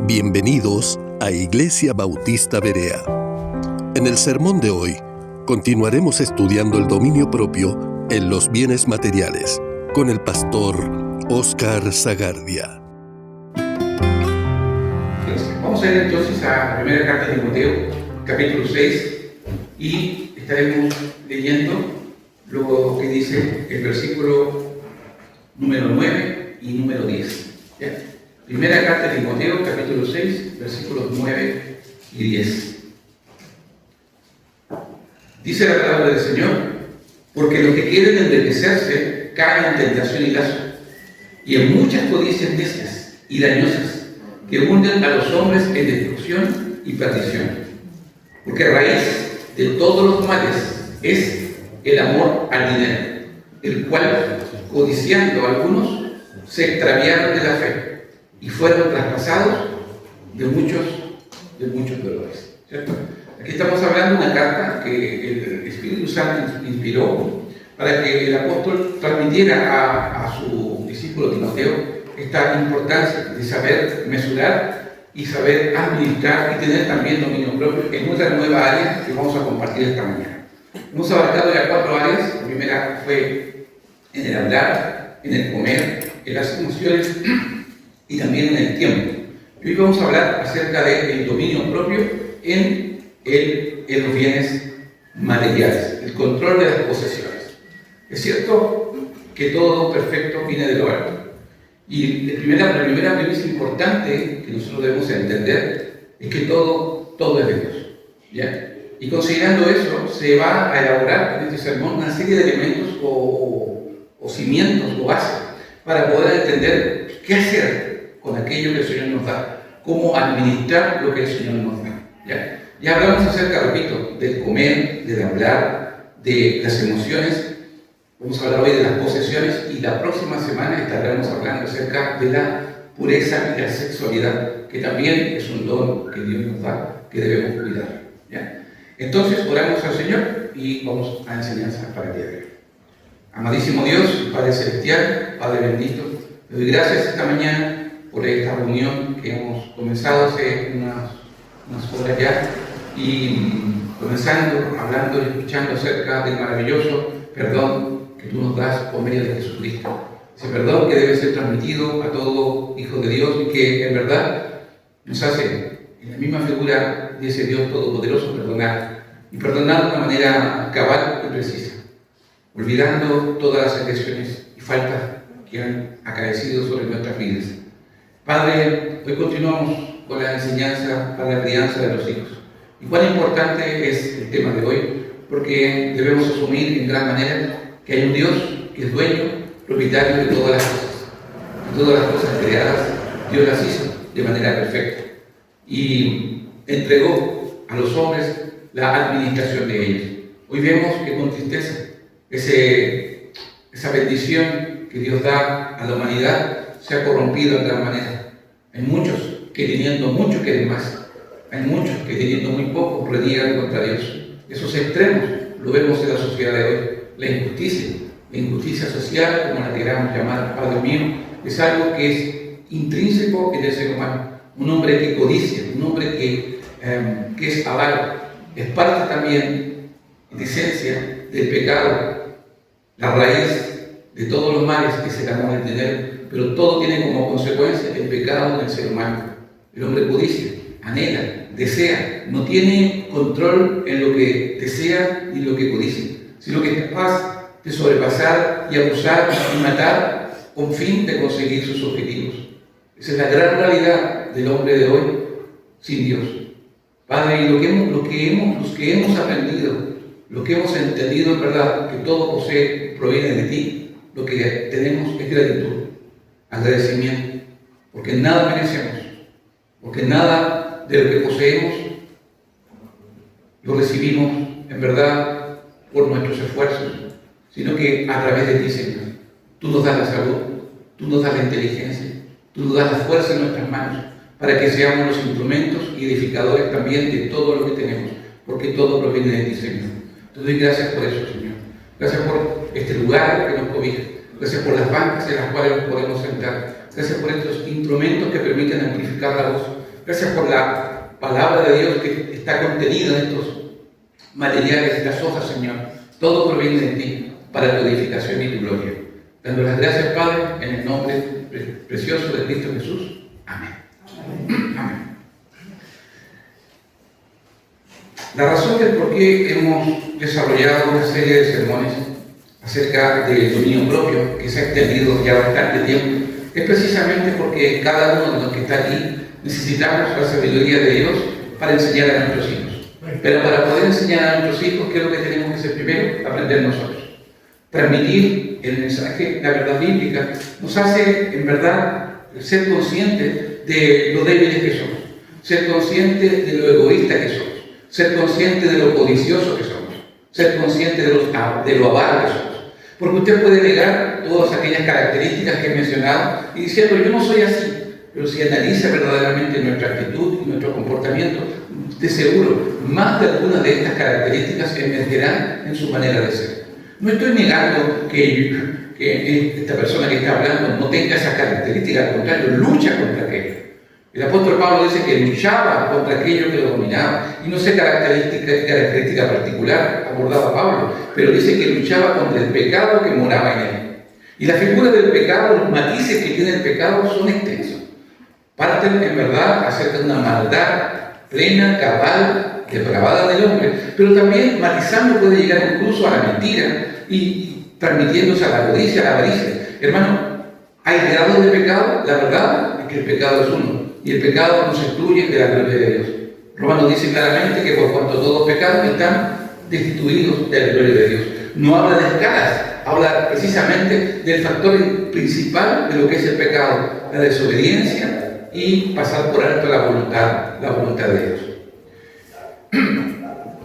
Bienvenidos a Iglesia Bautista Berea. En el sermón de hoy, continuaremos estudiando el dominio propio en los bienes materiales con el pastor Óscar Zagardia. Vamos a ir entonces a la primera carta de Timoteo, capítulo 6, y estaremos leyendo lo que dice el versículo número 9 y número 10. ¿Ya? Primera carta de Timoteo, capítulo 6, versículos 9 y 10. Dice la palabra del Señor: porque los que quieren enriquecerse caen en tentación y lazo, y en muchas codicias necias y dañosas, que hunden a los hombres en destrucción y perdición. Porque raíz de todos los males es el amor al dinero, el cual, codiciando algunos, se extraviaron de la fe y fueron traspasados de muchos dolores. ¿Cierto? Aquí estamos hablando de una carta que el Espíritu Santo inspiró para que el apóstol transmitiera a su discípulo Timoteo esta importancia de saber mesurar y saber administrar y tener también dominio propio en otra nueva área que vamos a compartir esta mañana. Hemos abarcado ya 4 áreas. La primera fue en el hablar, en el comer, en las emociones y también en el tiempo. Y hoy vamos a hablar acerca del dominio propio en los bienes materiales, el control de las posesiones. Es cierto que todo perfecto viene de lo alto. Y la primera premisa importante que nosotros debemos entender es que todo es de Dios. ¿Ya? Y considerando eso, se va a elaborar en este sermón una serie de elementos o cimientos o bases para poder entender qué hacer con aquello que el Señor nos da, cómo administrar lo que el Señor nos da. Ya hablamos acerca, repito, del comer, del hablar, de las emociones. Vamos a hablar hoy de las posesiones y la próxima semana estaremos hablando acerca de la pureza y la sexualidad, que también es un don que Dios nos da, que debemos cuidar. ¿Ya? Entonces, oramos al Señor y vamos a enseñanza para el día de hoy. Amadísimo Dios, Padre Celestial, Padre bendito, te doy gracias esta mañana por esta reunión que hemos comenzado hace unas horas ya, y comenzando, hablando y escuchando acerca del maravilloso perdón que tú nos das por medio de Jesucristo. Ese perdón que debe ser transmitido a todo hijo de Dios y que en verdad nos hace, en la misma figura de ese Dios todopoderoso, perdonar, y perdonar de una manera cabal y precisa, olvidando todas las agresiones y faltas que han acaecido sobre nuestras vidas. Padre, hoy continuamos con la enseñanza para la crianza de los hijos. Y cuán importante es el tema de hoy, porque debemos asumir en gran manera que hay un Dios que es dueño, propietario de todas las cosas. Y todas las cosas creadas, Dios las hizo de manera perfecta. Y entregó a los hombres la administración de ellos. Hoy vemos que con tristeza esa bendición que Dios da a la humanidad se ha corrompido en gran manera. Hay muchos que teniendo mucho quieren más. Hay muchos que teniendo muy poco reniegan contra Dios. Esos extremos lo vemos en la sociedad de hoy. La injusticia social, como la queramos llamar, Padre mío, es algo que es intrínseco en el ser humano. Un hombre que codicia, un hombre que es avaro, es parte también, en esencia, del pecado, la raíz de todos los males que se llaman el dinero, pero todo tiene como consecuencia el pecado del ser humano. El hombre codicia, anhela, desea, no tiene control en lo que desea ni lo que codicia, sino que es capaz de sobrepasar y abusar y matar con fin de conseguir sus objetivos. Esa es la gran realidad del hombre de hoy sin Dios. Padre, y los que hemos aprendido, lo que hemos entendido en verdad, que todo proviene de ti, lo que tenemos es gratitud, agradecimiento, porque nada merecemos, porque nada de lo que poseemos lo recibimos en verdad por nuestros esfuerzos, sino que a través de ti, Señor. Tú nos das la salud, tú nos das la inteligencia, tú nos das la fuerza en nuestras manos, para que seamos los instrumentos y edificadores también de todo lo que tenemos, porque todo proviene de ti, Señor. Te doy gracias por eso, Señor. Gracias por este lugar que nos cobija. Gracias por las bancas en las cuales nos podemos sentar. Gracias por estos instrumentos que permiten amplificar la voz Gracias por la palabra de Dios que está contenida en estos materiales, estas hojas, Señor. Todo proviene de ti para tu edificación y tu gloria. Dando las gracias, Padre, en el nombre precioso de Cristo Jesús. Amén. Amén. La razón del por qué hemos desarrollado una serie de sermones acerca del dominio propio, que se ha extendido ya bastante tiempo, es precisamente porque cada uno de los que está aquí necesitamos la sabiduría de Dios para enseñar a nuestros hijos. Pero para poder enseñar a nuestros hijos, ¿qué es lo que tenemos que hacer primero? Aprender nosotros. Transmitir el mensaje, la verdad bíblica, nos hace en verdad ser conscientes de lo débiles que somos, ser conscientes de lo egoísta que somos, ser conscientes de lo codicioso que somos, ser conscientes de lo avaro que somos. Porque usted puede negar todas aquellas características que he mencionado y diciendo, yo no soy así. Pero si analiza verdaderamente nuestra actitud y nuestro comportamiento, de seguro, más de algunas de estas características emergerán en su manera de ser. No estoy negando que esta persona que está hablando no tenga esas características, al contrario, lucha contra aquello. El apóstol Pablo dice que luchaba contra aquello que lo dominaba. Y no sé característica particular abordaba Pablo, pero dice que luchaba contra el pecado que moraba en él. Y la figura del pecado, los matices que tiene el pecado son extensos. Parten en verdad acerca de una maldad plena, cabal, depravada del hombre, pero también matizando puede llegar incluso a la mentira y transmitiéndose a la codicia, a la avaricia. Hermano, hay grados de pecado. La verdad es que el pecado es uno y el pecado nos excluye de la gloria de Dios. Romanos dice claramente que por cuanto todos pecados están destituidos de la gloria de Dios. No habla de escalas, habla precisamente del factor principal de lo que es el pecado, la desobediencia y pasar por alto la voluntad de Dios.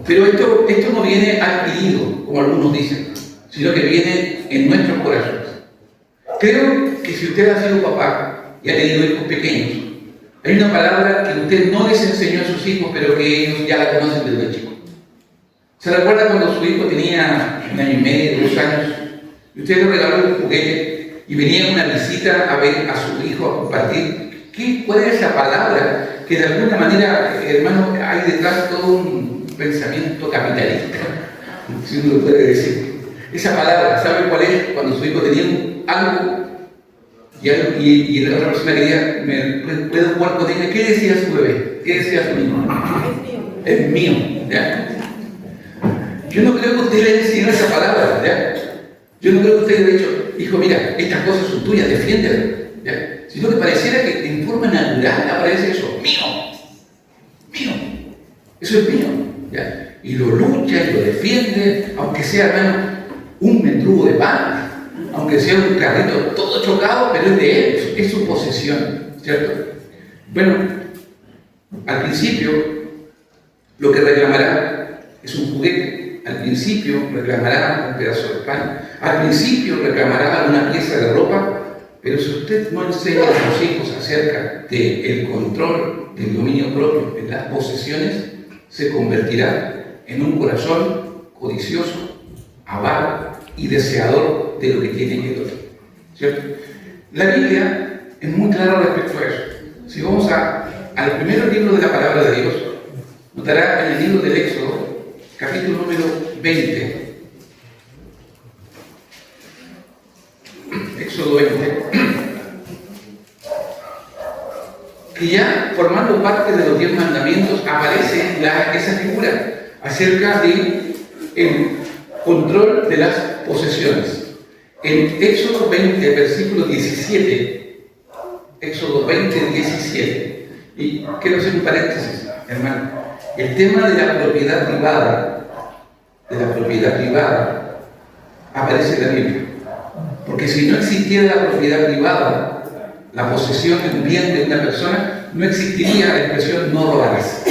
Pero esto no viene adquirido, como algunos dicen, sino que viene en nuestros corazones. Creo que si usted ha sido papá y ha tenido hijos pequeños, hay una palabra que usted no les enseñó a sus hijos, pero que ellos ya la conocen desde chicos. ¿Se recuerda cuando su hijo tenía 1 año y medio, 2 años, y usted le regaló un juguete y venía una visita a ver a su hijo a compartir? ¿Cuál es esa palabra que de alguna manera, hermano, hay detrás todo un pensamiento capitalista, si uno lo puede decir? Esa palabra, ¿sabe cuál es? Cuando su hijo tenía algo y la otra persona quería, ¿puedo jugar con ella? ¿Qué decía su bebé? ¿Qué decía su niño? Es mío. ¿Ya? Yo no creo que usted le enseñó esa palabra. ¿Ya? Yo no creo que usted le haya dicho, hijo, mira, estas cosas son tuyas, defiéndelas. ¿Ya? Sino que pareciera que en forma natural aparece eso, mío, eso es mío, ¿ya? Y lo lucha y lo defiende, aunque sea, hermano, un mendrugo de pan, aunque sea un carrito todo chocado, pero es de él, es su posesión, ¿cierto? Bueno, al principio lo que reclamará es un juguete, al principio reclamará un pedazo de pan, al principio reclamará una pieza de ropa. Pero si usted no enseña a sus hijos acerca del control, del dominio propio, de las posesiones, se convertirá en un corazón codicioso, avaro y deseador de lo que tiene el otro. ¿Cierto? La Biblia es muy clara respecto a eso. Si vamos al primer libro de la palabra de Dios, notará en el libro del Éxodo, capítulo número 20, Éxodo 20, que ya formando parte de los 10 mandamientos aparece esa figura acerca del control de las posesiones. En Éxodo 20, versículo 17, Éxodo 20, 17, y quiero hacer un paréntesis, hermano. El tema de la propiedad privada, aparece en la Biblia. Porque si no existiera la propiedad privada, la posesión de un bien de una persona, no existiría la expresión no robarás.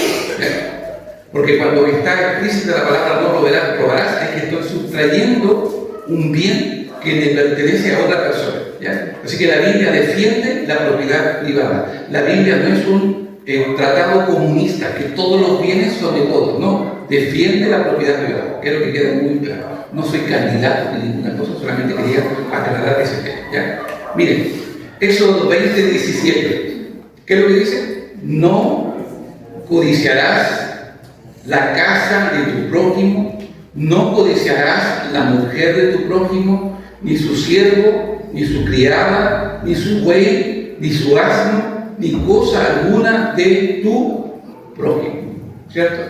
Porque cuando está explícita la palabra no robarás, es que estoy sustrayendo un bien que le pertenece a otra persona. ¿Ya? Así que la Biblia defiende la propiedad privada. La Biblia no es un tratado comunista, que todos los bienes son de todos. No, defiende la propiedad privada. Quiero que quede muy claro. No soy candidato de ninguna cosa, solamente quería aclarar ese tema. ¿Ya? Miren, Éxodo 20, 17. ¿Qué es lo que dice? no codiciarás la casa de tu prójimo, no codiciarás la mujer de tu prójimo, ni su siervo, ni su criada, ni su buey, ni su asno, ni cosa alguna de tu prójimo. ¿Cierto?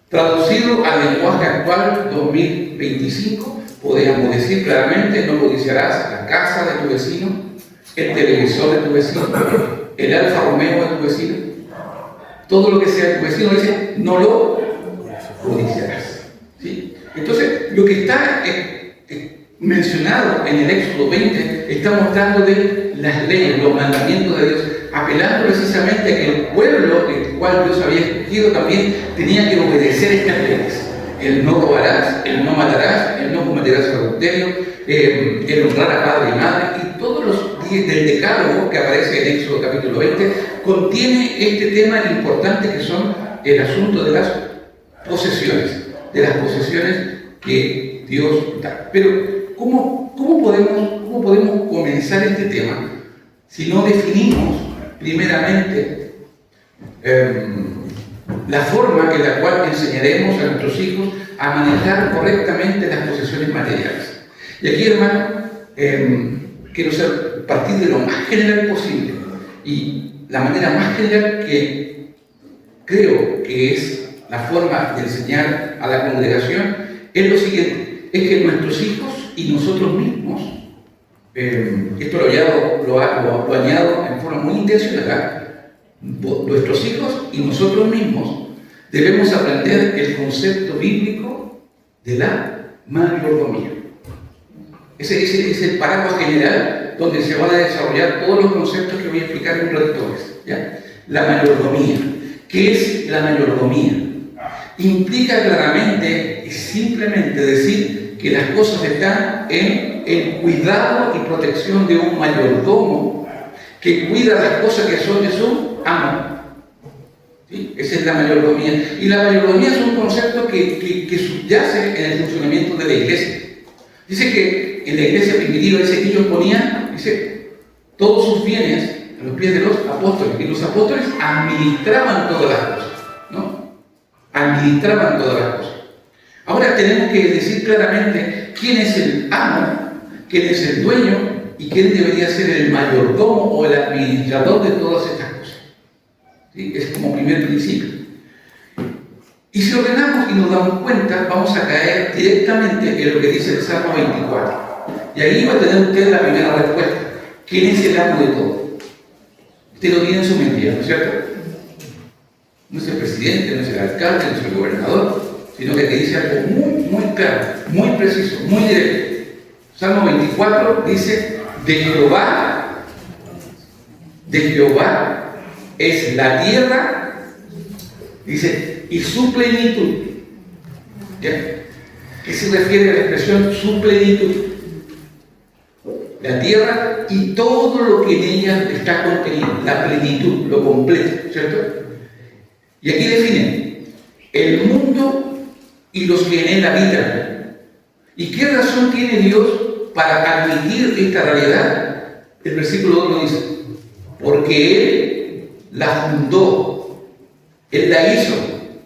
Traducido al lenguaje actual 2025, podríamos decir claramente: no codiciarás la casa de tu vecino, el televisor de tu vecino, el Alfa Romeo de tu vecino, todo lo que sea de tu vecino. Dice: no lo codiciarás. ¿Sí? Entonces, lo que está mencionado en el Éxodo 20 está mostrando de las leyes, los mandamientos de Dios, apelando precisamente a que el pueblo, el cual Dios había escogido, también tenía que obedecer estas leyes: el no robarás, el no matarás, el no cometerás adulterio, el honrar a padre y madre, y todos los días del decálogo que aparece en Éxodo capítulo 20 contiene este tema importante, que son el asunto de las posesiones que Dios da. Pero ¿cómo podemos comenzar este tema si no definimos primeramente la forma en la cual enseñaremos a nuestros hijos a manejar correctamente las posesiones materiales? Y aquí, hermano, quiero partir de lo más general posible, y la manera más general que creo que es la forma de enseñar a la congregación es lo siguiente: es que nuestros hijos y nosotros mismos, esto lo añado en forma muy intencional, nuestros hijos y nosotros mismos debemos aprender el concepto bíblico de la mayordomía. Ese es el paraguas general donde se van a desarrollar todos los conceptos que voy a explicar en un ratito más, ¿ya? La mayordomía. ¿Qué es la mayordomía? Implica claramente y simplemente decir que las cosas están en el cuidado y protección de un mayordomo que cuida las cosas que son de su amo. ¿Sí? Esa es la mayordomía. Y la mayordomía es un concepto que subyace en el funcionamiento de la iglesia. Dice que en la iglesia primitiva, dice que ellos ponían, todos sus bienes a los pies de los apóstoles, y los apóstoles administraban todas las cosas, ¿no? Administraban todas las cosas. Ahora tenemos que decir claramente quién es el amo, quién es el dueño y quién debería ser el mayordomo o el administrador de todas estas cosas. ¿Sí? Es como primer principio. Y si ordenamos y nos damos cuenta, vamos a caer directamente en lo que dice el Salmo 24. Y ahí va a tener usted la primera respuesta: ¿quién es el amo de todo? Usted lo tiene en su mente, ¿no es cierto? No es el presidente, no es el alcalde, no es el gobernador, sino que te dice algo muy, muy claro, muy preciso, muy directo. Salmo 24 dice: de Jehová es la tierra, dice, y su plenitud. ¿Ya? ¿Qué se refiere a la expresión su plenitud? La tierra y todo lo que en ella está contenido, la plenitud, lo completo, ¿cierto? Y aquí definen el mundo y los que en él habitan. ¿Y qué razón tiene Dios para admitir esta realidad? El versículo 2 lo dice: porque Él la fundó, Él la hizo,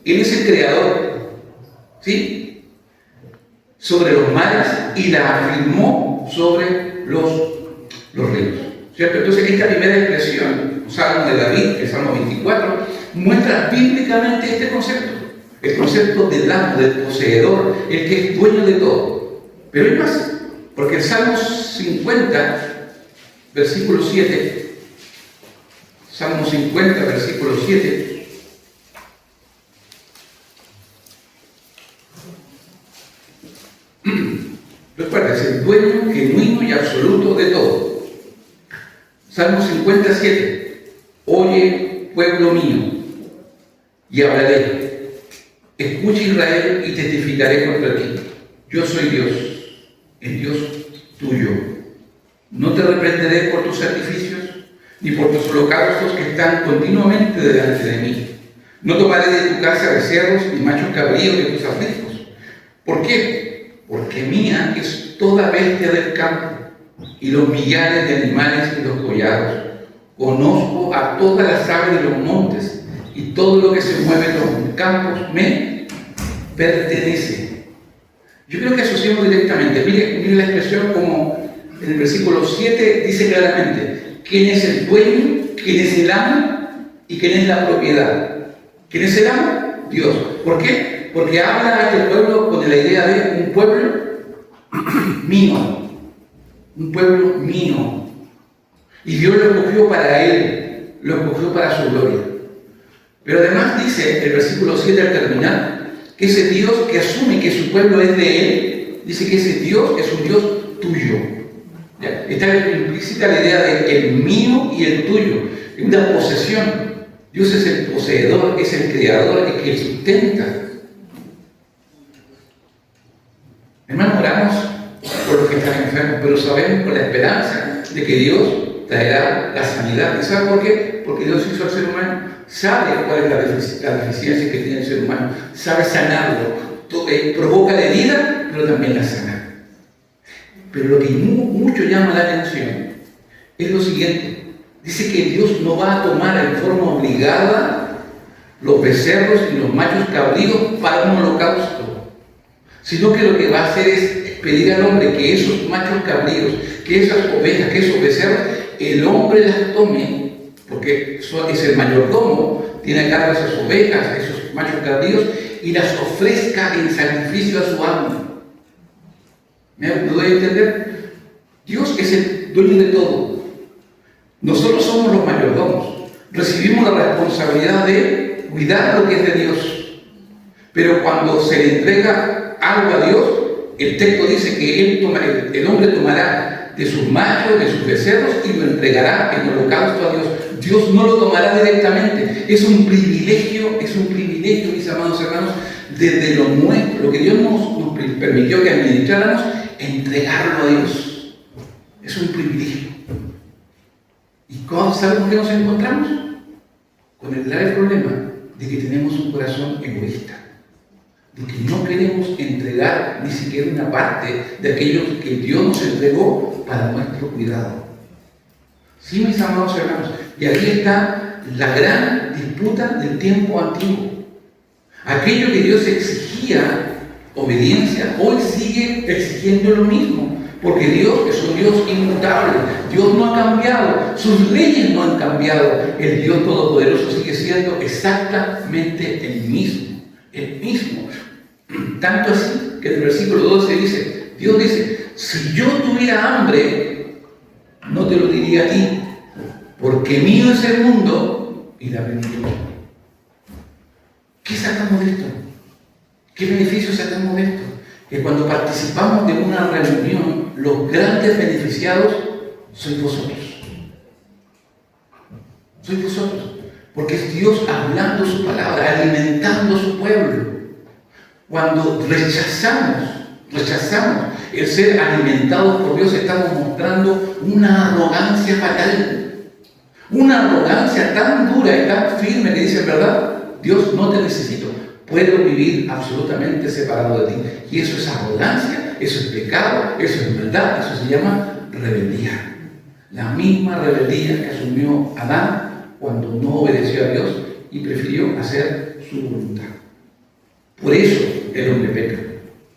Él es el creador, ¿sí? Sobre los mares, y la afirmó sobre los ríos, ¿cierto? Entonces, esta primera expresión, Salmo de David, el Salmo 24, muestra bíblicamente este concepto, el concepto del amo, del poseedor, el que es dueño de todo. Pero hay más, porque el Salmo 50, versículo 7, Salmo 50, versículo 7, recuerda, es el dueño genuino y absoluto de todo. Salmo 57, oye, pueblo mío, y hablaré. Escucha, Israel, y testificaré contra ti. Yo soy Dios, el Dios tuyo. No te reprenderé por tus sacrificios, ni por tus holocaustos que están continuamente delante de mí. No tomaré de tu casa becerros ni machos cabríos de tus aflictos. ¿Por qué? Porque mía es toda bestia del campo, y los millares de animales y los collados. Conozco a todas las aves de los montes y todo lo que se mueve en los campos me pertenece. Yo creo que asociamos directamente. Mire la expresión como en el versículo 7 dice claramente quién es el dueño, quién es el amo y quién es la propiedad. ¿Quién es el amo? Dios. ¿Por qué? Porque habla a este pueblo con la idea de un pueblo mío. Un pueblo mío. Y Dios lo escogió para él, lo escogió para su gloria. Pero además dice el versículo 7 al terminar, que ese Dios que asume que su pueblo es de él, dice que ese Dios es un Dios tuyo. ¿Ya? Está implícita la idea de el mío y el tuyo, una posesión. Dios es el poseedor, es el creador, el que sustenta. Hermanos, oramos por los que están enfermos, pero sabemos con la esperanza de que Dios traerá la sanidad. ¿Y sabe por qué? Porque Dios hizo al ser humano, sabe cuál es la deficiencia que tiene el ser humano, sabe sanarlo, provoca la herida, pero también la sana. Pero lo que mucho llama la atención es lo siguiente. Dice que Dios no va a tomar en forma obligada los becerros y los machos cabríos para un holocausto, sino que lo que va a hacer es pedir al hombre que esos machos cabríos, que esas ovejas, que esos becerros, el hombre las tome, porque es el mayordomo, tiene a cargo esas ovejas, esos machos cabríos, y las ofrezca en sacrificio a su amo. ¿Me doy a entender? Dios es el dueño de todo. Nosotros somos los mayordomos. Recibimos la responsabilidad de cuidar lo que es de Dios. Pero cuando se le entrega algo a Dios, el texto dice que el hombre tomará de sus machos, de sus becerros y lo entregará en holocausto a Dios. Dios no lo tomará directamente. Es un privilegio, mis amados hermanos, desde lo nuestro, lo que Dios nos permitió que administráramos, entregarlo a Dios. Es un privilegio. ¿Y sabes con qué nos encontramos? Con el grave problema de que tenemos un corazón egoísta, de que no queremos entregar ni siquiera una parte de aquello que Dios nos entregó para nuestro cuidado. Sí, mis amados hermanos, y aquí está la gran disputa del tiempo antiguo. Aquello que Dios exigía obediencia, hoy sigue exigiendo lo mismo. Porque Dios es un Dios inmutable, Dios no ha cambiado, sus leyes no han cambiado, el Dios Todopoderoso sigue siendo exactamente el mismo. Tanto así que en el versículo 12 dice, Dios dice, si yo tuviera hambre, no te lo diría a ti, porque mío es el mundo y la plenitud. ¿Qué sacamos de esto? ¿Qué beneficios sacamos de esto? Que cuando participamos de una reunión, los grandes beneficiados sois vosotros. Sois vosotros. Porque es Dios hablando su palabra, alimentando su pueblo. Cuando rechazamos el ser alimentados por Dios, estamos mostrando una arrogancia fatal. Una arrogancia tan dura y tan firme que dice, ¿verdad? Dios, no te necesito. Puedo vivir absolutamente separado de ti. Y eso es arrogancia, eso es pecado, eso es maldad, eso se llama rebeldía. La misma rebeldía que asumió Adán cuando no obedeció a Dios y prefirió hacer su voluntad. Por eso el hombre peca.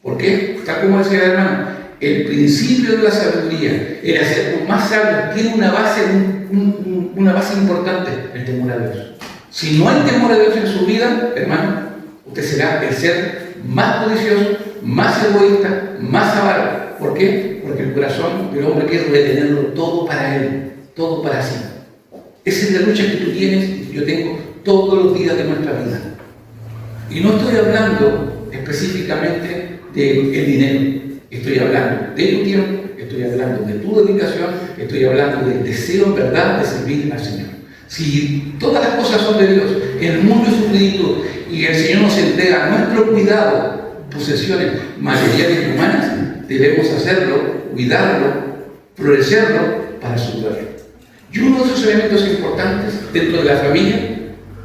¿Por qué? Tal como decía el hermano, el principio de la sabiduría, el hacer más sabio, tiene una base importante, el temor a Dios. Si no hay temor a Dios en su vida, hermano, usted será el ser más codicioso, más egoísta, más avaro. ¿Por qué? Porque el corazón del hombre quiere retenerlo todo para él, todo para sí. Esa es la lucha que tú tienes y que yo tengo todos los días de nuestra vida. Y no estoy hablando específicamente del dinero. Estoy hablando de tu tiempo, estoy hablando de tu dedicación, estoy hablando del deseo en verdad de servir al Señor. Si todas las cosas son de Dios, el mundo es su plenitud, y el Señor nos entrega a nuestro cuidado posesiones materiales y humanas, debemos hacerlo, cuidarlo, florecerlo para su gloria. Y uno de esos elementos importantes dentro de la familia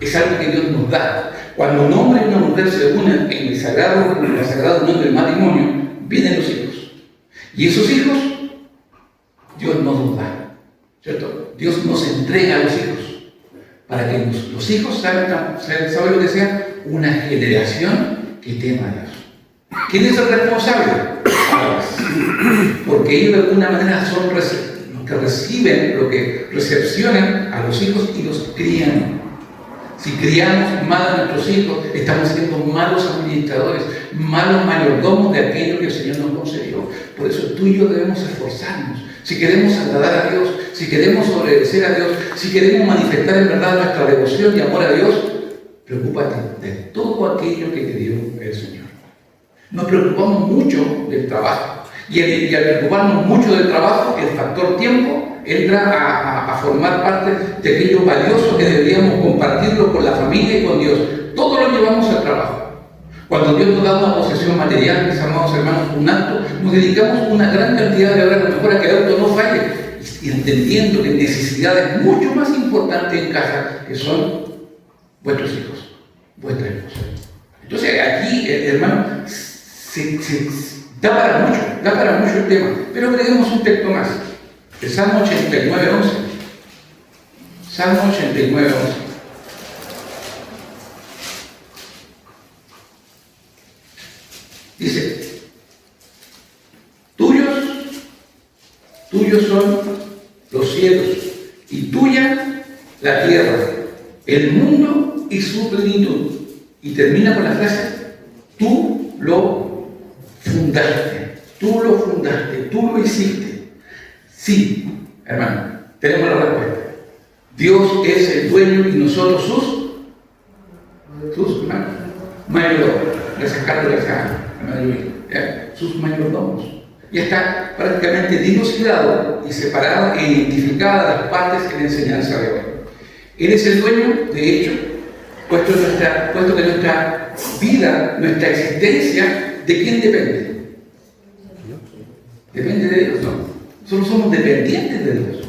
es algo que Dios nos da. Cuando un hombre y una mujer se unen en el sagrado unión del matrimonio, vienen los hijos. Y esos hijos, Dios nos los da. ¿cierto? Dios nos entrega a los hijos para que los hijos saben lo que sea una generación que tema a Dios. ¿Quién es el responsable? Padres. Porque ellos de alguna manera son los que reciben, los que recepcionan a los hijos y los crían. Si criamos mal a nuestros hijos, estamos siendo malos administradores, malos mayordomos de aquello que el Señor nos concedió. Por eso tú y yo debemos esforzarnos. Si queremos agradar a Dios, si queremos obedecer a Dios, si queremos manifestar en verdad nuestra devoción y amor a Dios, preocúpate de todo aquello que te dio el Señor. Nos preocupamos mucho del trabajo. Y al preocuparnos mucho del trabajo, el factor tiempo entra a formar parte de aquello valioso que deberíamos compartirlo con la familia y con Dios. Todo lo llevamos al trabajo. Cuando Dios nos da una posesión material, mis amados hermanos, un acto, nos dedicamos una gran cantidad de horas, a lo mejor a que el auto no falle, y entendiendo que necesidades mucho más importantes en casa, que son vuestros hijos, vuestra esposa. Entonces aquí, hermano, da para mucho el tema, pero agreguemos un texto más. El Salmo 89:11. Salmo 89:11. Dice: tuyos son los cielos, y tuya la tierra, el mundo y su plenitud. Y termina con la frase: tú lo fundaste, tú lo hiciste. Sí, hermano, tenemos la respuesta. Dios es el dueño y nosotros sus mayordomos. Gracias, Carlos, gracias, hermano, sus mayordomos. Ya está prácticamente dilucidado y separado e identificada las partes en la enseñanza de hoy. Él es el dueño, de hecho, puesto que nuestra vida, nuestra existencia, ¿de quién depende? Depende de Dios, ¿no? Nosotros somos dependientes de Dios.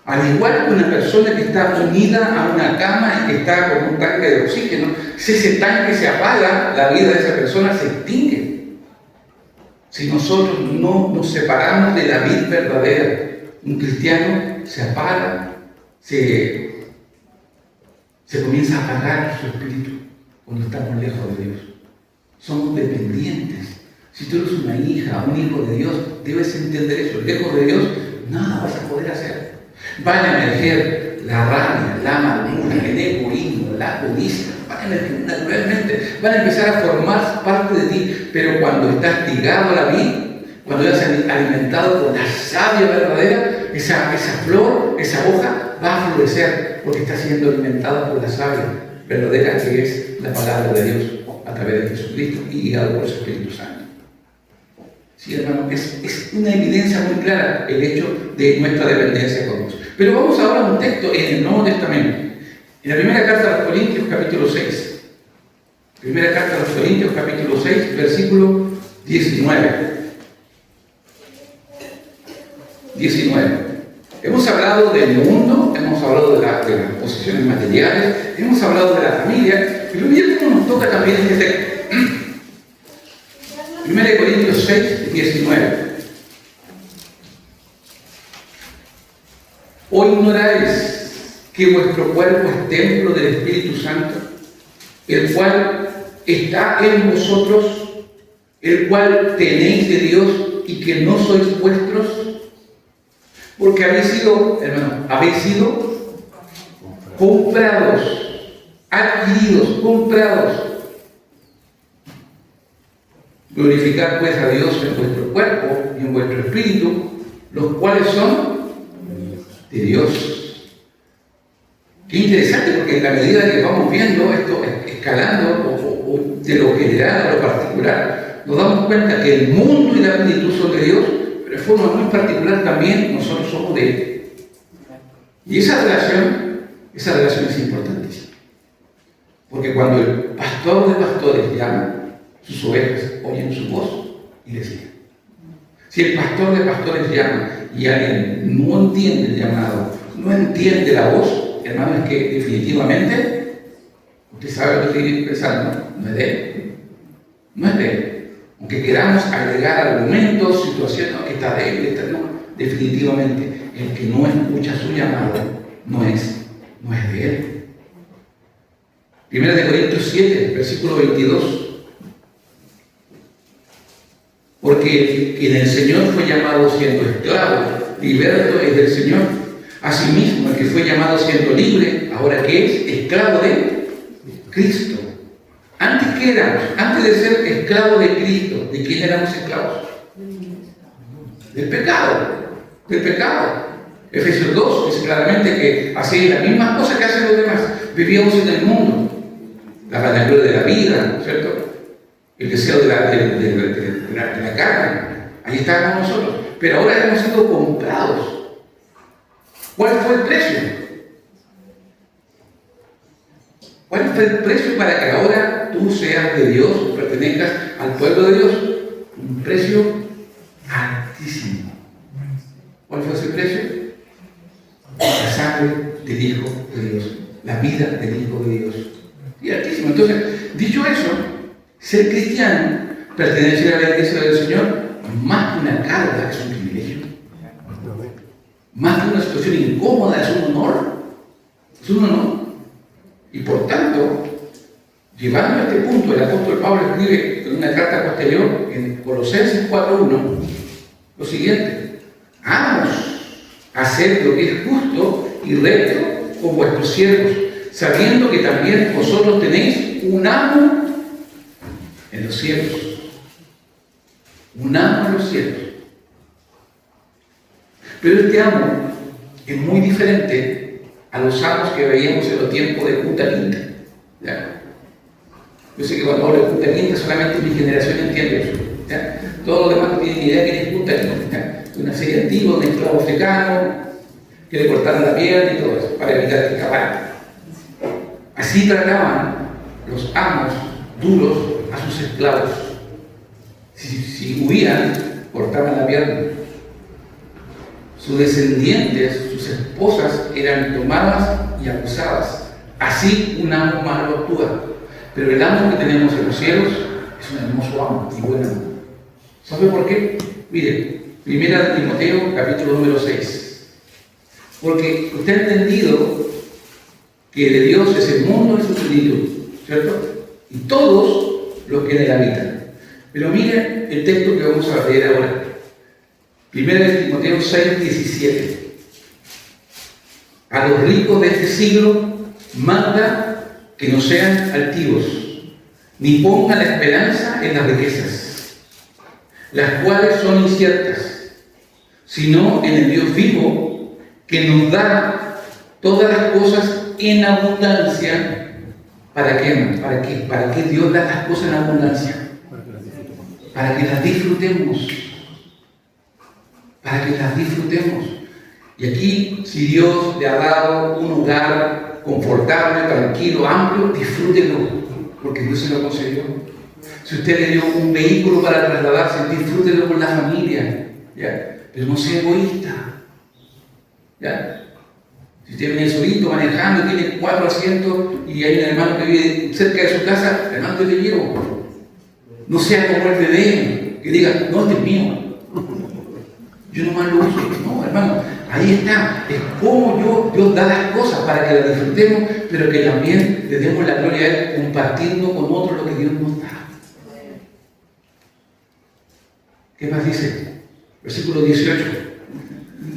Al igual que una persona que está unida a una cama y que está con un tanque de oxígeno, si ese tanque se apaga, la vida de esa persona se extingue. Si nosotros no nos separamos de la vida verdadera, un cristiano se apaga, se comienza a apagar su espíritu cuando estamos lejos de Dios. Somos dependientes. Si tú eres una hija, un hijo de Dios, debes entender eso. Lejos de Dios, nada vas a poder hacer. Van a emerger la rabia, la amargura, el egoísmo, la codicia. Van a emerger naturalmente. Van a empezar a formar parte de ti. Pero cuando estás ligado a la vida, cuando ya has alimentado con la savia verdadera, esa flor, esa hoja, va a florecer porque está siendo alimentada por la savia verdadera, que es la palabra de Dios a través de Jesucristo y guiado por su Espíritu Santo. Sí, hermano, es una evidencia muy clara el hecho de nuestra dependencia con Dios. Pero vamos ahora a un texto en el Nuevo Testamento. En la primera carta a los Corintios, capítulo 6. Primera carta a los Corintios, capítulo 6, versículo 19. 19. Hemos hablado del mundo, hemos hablado de las posesiones materiales, hemos hablado de la familia, pero mira cómo nos toca también este texto. 1 Corintios 6, 19. ¿O ignoráis que vuestro cuerpo es templo del Espíritu Santo, el cual está en vosotros, el cual tenéis de Dios y que no sois vuestros? Porque habéis sido comprados, adquiridos, comprados. Glorificad pues a Dios en vuestro cuerpo y en vuestro espíritu, los cuales son de Dios. Qué interesante, porque en la medida que vamos viendo esto, escalando de lo general a lo particular, nos damos cuenta que el mundo y la plenitud son de Dios, pero de forma muy particular también nosotros somos de Él. Y esa relación es importantísima. Porque cuando el pastor de pastores llama, sus ovejas oyen su voz y le siguen. Si el pastor de pastores llama y alguien no entiende el llamado, no entiende la voz, hermano, es que definitivamente, usted sabe lo que estoy expresando, no es de él. No es de él. Aunque queramos agregar argumentos, situaciones, no, está de él, no, definitivamente el que no escucha su llamado no es de Él. Primera de Corintios 7, versículo 22. Porque quien el Señor fue llamado siendo esclavo, liberto es del Señor. Asimismo, el que fue llamado siendo libre, ahora que es esclavo de Cristo. ¿Antes qué éramos? Antes de ser esclavos de Cristo, ¿de quién éramos esclavos? Del pecado. Del pecado. Efesios 2 dice claramente que hacían las mismas cosas que hacen los demás. Vivíamos en el mundo. La vanagloria de la vida, ¿cierto? El deseo de la carne. Ahí estábamos nosotros. Pero ahora hemos sido comprados. ¿Cuál fue el precio? ¿Cuál fue el precio para que ahora tú seas de Dios, pertenezcas al pueblo de Dios? Un precio altísimo. ¿Cuál fue ese precio? La sangre del Hijo de Dios, la vida del Hijo de Dios. Y altísimo. Entonces, dicho eso, ser cristiano, pertenecer a la iglesia del Señor, más que una carga, es un privilegio. Más que una situación incómoda, es un honor. Es un honor. Y por tanto, llevando a este punto, el apóstol Pablo escribe en una carta posterior, en Colosenses 4:1, lo siguiente: Amaos hacer lo que es justo y recto con vuestros siervos, sabiendo que también vosotros tenéis un amo en los cielos. Un amo en los cielos. Pero este amo es muy diferente a los amos que veíamos en los tiempos de Punta Quinta. ¿Ya? Yo sé que cuando hablo de Punta Quinta solamente mi generación entiende eso. ¿Ya? Todos los demás no tienen ni idea de quién es Punta Quinta. ¿Ya? Una serie antigua, un esclavo africano que le cortaron la pierna y todo eso para evitar que escapara. Así trataban los amos duros a sus esclavos. Si huían, cortaban la pierna. Sus descendientes, sus esposas, eran tomadas y acusadas. Así un amo malo actúa. Pero el amo que tenemos en los cielos es un hermoso amo y buen amo. ¿Sabe por qué? Mire, Primera de Timoteo, capítulo número 6. Porque usted ha entendido que de Dios es el mundo y su plenitud, ¿cierto? Y todos los que en él habitan. Pero mire el texto que vamos a leer ahora. Primera de Timoteo 6:17. A los ricos de este siglo manda que no sean altivos, ni pongan la esperanza en las riquezas, las cuales son inciertas, sino en el Dios vivo, que nos da todas las cosas en abundancia. ¿Para qué? ¿Para qué Dios da las cosas en abundancia? Para que las disfrutemos. Para que las disfrutemos. Y aquí, si Dios le ha dado un hogar confortable, tranquilo, amplio, disfrútenlo, porque Dios se lo concedió. Si usted le dio un vehículo para trasladarse, disfrútenlo con la familia, ¿ya? Pero no sea egoísta, ¿ya? Si usted viene solito manejando, tiene 4 asientos y hay un hermano que vive cerca de su casa, hermano, yo te llevo. No sea como el bebé, que diga, no, este es mío. Yo nomás lo uso. No, hermano, ahí está. Es como Dios da las cosas para que las disfrutemos, pero que también le demos la gloria a Él compartiendo con otros lo que Dios nos da. ¿Qué más dice? Versículo 18.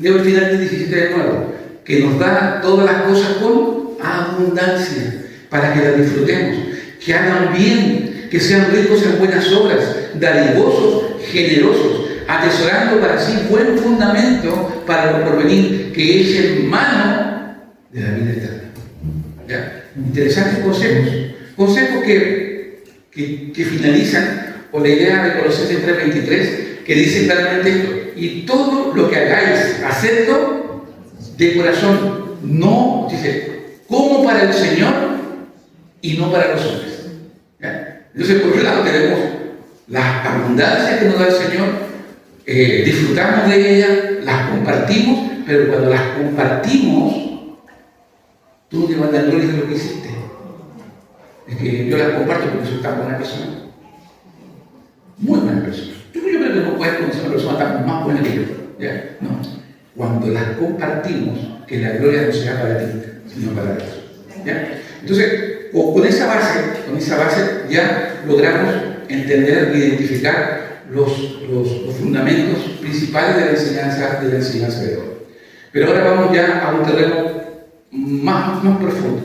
Leo el final del 17 de nuevo. Que nos da todas las cosas con abundancia, para que las disfrutemos. Que hagan bien, que sean ricos en buenas obras, dadivosos, generosos, atesorando para sí buen fundamento para lo porvenir, que es el mano de la vida eterna. ¿Ya? Interesantes consejos. Consejos que finalizan con la idea de Colosenses 3:23, que dice claramente esto: y todo lo que hagáis, hacedlo de corazón, no, dice, como para el Señor y no para los hombres. ¿Ya? Entonces, por un lado tenemos las abundancias que nos da el Señor, disfrutamos de ellas, las compartimos, pero cuando las compartimos, tú te vas a dar gloria de lo que hiciste. Es que yo las comparto porque soy tan buena persona. Muy buena persona. Yo creo que no puedes conocer a una persona tan más buena que yo. ¿Ya? No. cuando las compartimos, que la gloria no sea para ti, sino para Dios. ¿Ya? Entonces, con esa base ya logramos entender e identificar los fundamentos principales de la enseñanza de hoy. Pero ahora vamos ya a un terreno más profundo,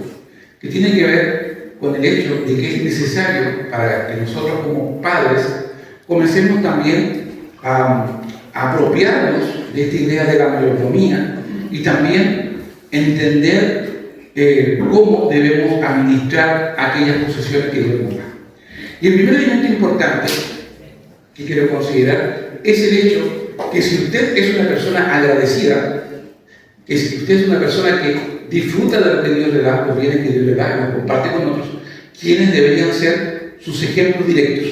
que tiene que ver con el hecho de que es necesario para que nosotros como padres comencemos también a apropiarnos de esta idea de la mayordomía y también entender cómo debemos administrar aquellas posesiones que Dios nos da. Y el primer elemento importante que quiero considerar es el hecho que si usted es una persona agradecida, que si usted es una persona que disfruta de lo que Dios le da, los bienes que Dios le da y los comparte con otros, ¿quiénes deberían ser sus ejemplos directos?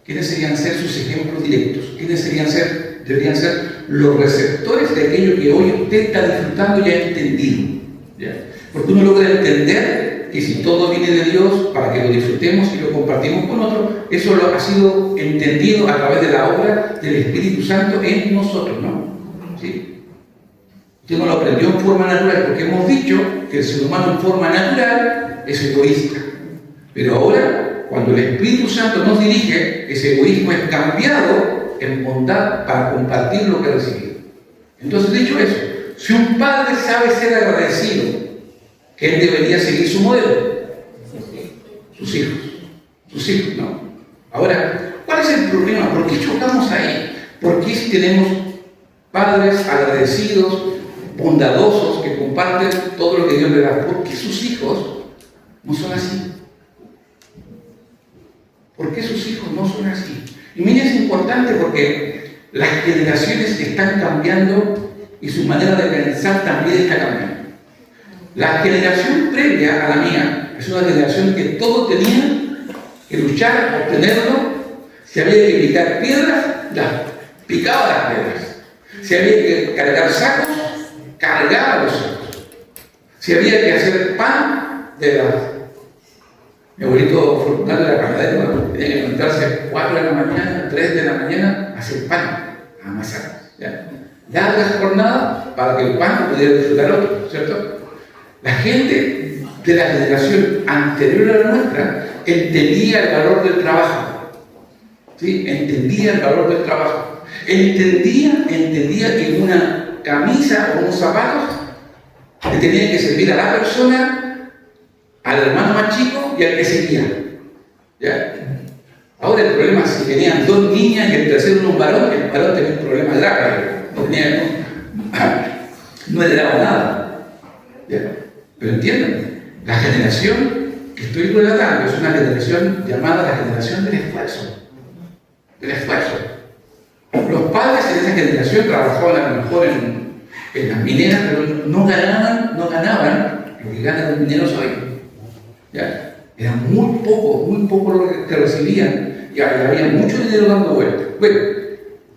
¿Quiénes serían ser sus ejemplos directos? ¿Quiénes deberían ser los receptores de aquello que hoy usted está disfrutando y ha entendido? ¿Ya? Porque uno logra entender que si todo viene de Dios, para que lo disfrutemos y lo compartimos con otros, eso ha sido entendido a través de la obra del Espíritu Santo en nosotros, ¿no? ¿Sí? Usted no lo aprendió en forma natural, porque hemos dicho que el ser humano en forma natural es egoísta. Pero ahora, cuando el Espíritu Santo nos dirige, ese egoísmo es cambiado en bondad para compartir lo que ha recibido. Entonces, dicho eso, si un padre sabe ser agradecido, ¿quién debería seguir su modelo? Sus hijos. Sus hijos, ¿no? Ahora, ¿cuál es el problema? ¿Por qué chocamos ahí? ¿Por qué tenemos padres agradecidos, bondadosos, que comparten todo lo que Dios le da? ¿Por qué sus hijos no son así? ¿Por qué sus hijos no son así? Y miren, es importante porque las generaciones están cambiando y su manera de pensar también está cambiando. La generación previa a la mía es una generación que todo tenía que luchar por obtenerlo. Si había que picar piedras, picaba las piedras. Si había que cargar sacos, cargaba los sacos. Si había que hacer pan mi abuelito Fortunato era panadero, tenía que levantarse 4 de la mañana, 3 de la mañana, a hacer pan, a amasar. Largas jornadas para que el pan pudiera disfrutar otro, ¿cierto? La gente de la generación anterior a la nuestra entendía el valor del trabajo. ¿Sí? Entendía el valor del trabajo. Entendía que una camisa o unos zapatos le tenían que servir a la persona, al hermano más chico y al que seguía. ¿Ya? Ahora el problema es si tenían 2 niñas y el tercero un varón, el varón tenía un problema grave. No le daba nada. ¿Ya? Pero entiendan, la generación que estoy relatando es una generación llamada la generación del esfuerzo. Del esfuerzo. Los padres en esa generación trabajaban a lo mejor en las mineras, pero no ganaban lo que ganan los mineros hoy. ¿Ya? Era muy poco lo que recibían y había mucho dinero dando vueltas. Bueno,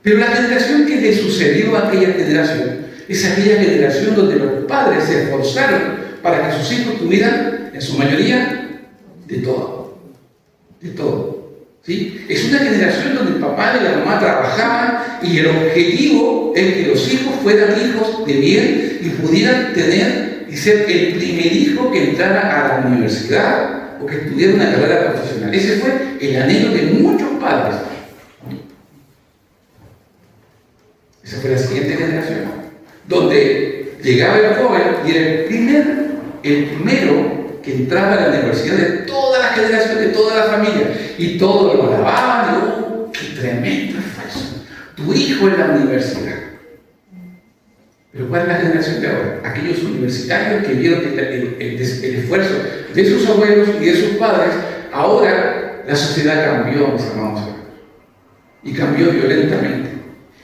pero la generación que le sucedió a aquella generación es aquella generación donde los padres se esforzaron para que sus hijos tuvieran, en su mayoría, de todo. De todo. ¿Sí? Es una generación donde el papá y la mamá trabajaban y el objetivo es que los hijos fueran hijos de bien y pudieran tener y ser el primer hijo que entrara a la universidad o que estudiara una carrera profesional. Ese fue el anhelo de muchos padres. Esa fue la siguiente generación, donde llegaba el joven y era el primero que entraba a la universidad de toda la generación, de toda la familia, y todos lo alababan y ¡qué tremendo esfuerzo! Tu hijo en la universidad. Pero ¿cuál es la generación de ahora? Aquellos universitarios que vieron el esfuerzo de sus abuelos y de sus padres. Ahora la sociedad cambió, mis amados hermanos, y cambió violentamente.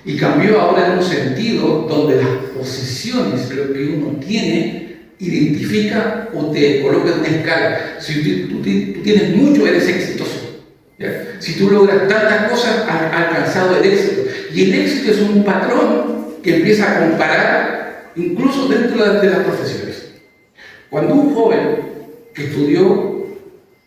Y cambió ahora en un sentido donde las posesiones, lo que uno tiene, identifica o te coloca en una escala. Si tú tienes mucho, eres exitoso. ¿Ya? Si tú logras tantas cosas, has alcanzado el éxito. Y el éxito es un patrón que empieza a comparar incluso dentro de las profesiones. Cuando un joven que estudió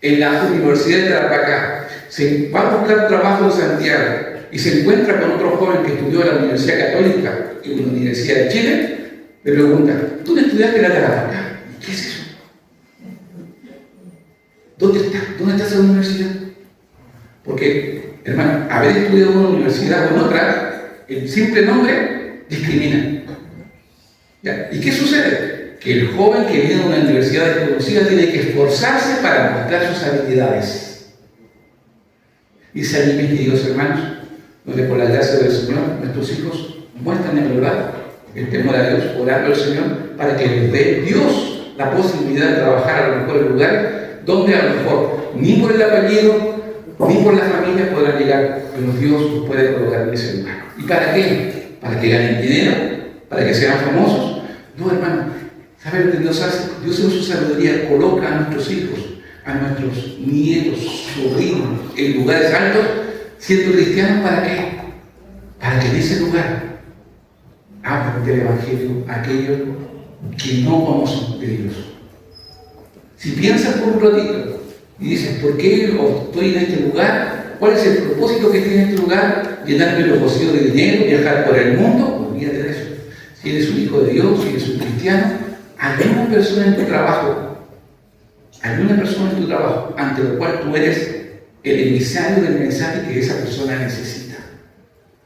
en la Universidad de Tarapacá se va a buscar trabajo en Santiago y se encuentra con otro joven que estudió en la Universidad Católica y en la Universidad de Chile, le pregunta, ¿tú no estudiaste la Tarapacá? ¿Qué es eso? ¿Dónde está? ¿Dónde está esa universidad? Porque, hermano, haber estudiado en una universidad o en otra, el simple nombre discrimina. ¿Ya? ¿Y qué sucede? Que el joven que viene a una universidad desconocida tiene que esforzarse para mostrar sus habilidades. Y se anime, queridos hermanos, donde por la gracia del Señor nuestros hijos muestran en verdad el temor a Dios, orando al Señor para que les dé Dios la posibilidad de trabajar a lo mejor en lugar donde a lo mejor ni por el apellido ni por la familia podrán llegar, pero Dios los puede colocar en ese lugar. ¿Y para qué? ¿Para que ganen dinero? ¿Para que sean famosos? No, hermano. ¿Sabe lo que Dios hace? Dios en su sabiduría coloca a nuestros hijos, a nuestros nietos, sobrinos, en lugares altos, siendo cristianos. ¿Para qué? Para que en ese lugar hablen del Evangelio a aquellos que no conocen de Dios. Si piensas por un ratito y dices, ¿por qué estoy en este lugar? ¿Cuál es el propósito que tiene este lugar? Llenarme los bolsillos de dinero, viajar por el mundo. Olvídate de eso. Si eres un hijo de Dios, si eres un cristiano, hay una persona en tu trabajo, ante la cual tú eres el emisario del mensaje que esa persona necesita.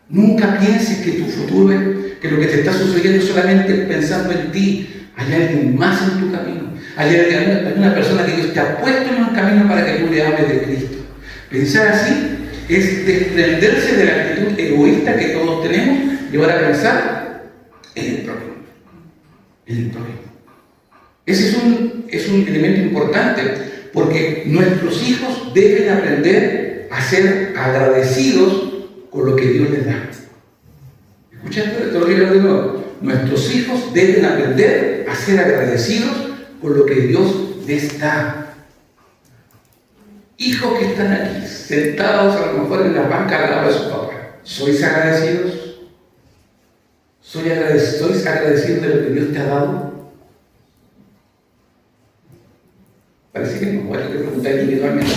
Nunca pienses que tu futuro, que lo que te está sucediendo es solamente pensando en ti. Hay alguien más en tu camino. Hay una persona que Dios te ha puesto en un camino para que tú le hables de Cristo. Pensar así es desprenderse de la actitud egoísta que todos tenemos, llevar a pensar en el prójimo. Ese es un elemento importante, porque nuestros hijos deben aprender a ser agradecidos con lo que Dios les da. ¿Escuchaste? Te lo digo de nuevo. Nuestros hijos deben aprender a ser agradecidos con lo que Dios les da. Hijos que están aquí, sentados a lo mejor en la banca al lado de su papá, ¿sois agradecidos? ¿Sois agradecidos de lo que Dios te ha dado? Parece que no, voy a preguntar individualmente.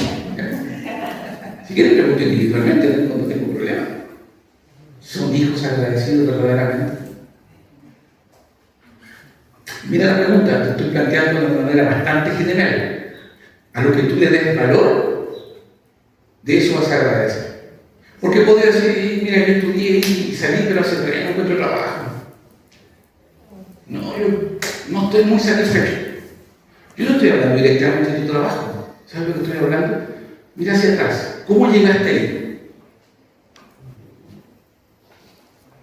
Si quieren preguntar individualmente, no tengo problema. ¿Son hijos agradecidos verdaderamente? Mira la pregunta, te estoy planteando de una manera bastante general. A lo que tú le des valor, de eso vas a agradecer. Porque podría decir, mira, yo estudié y salí, pero hace 3 años no encuentro trabajo. No, yo no estoy muy satisfecho. Yo no estoy hablando directamente de tu trabajo. ¿Sabes lo que estoy hablando? Mira hacia atrás. ¿Cómo llegaste ahí?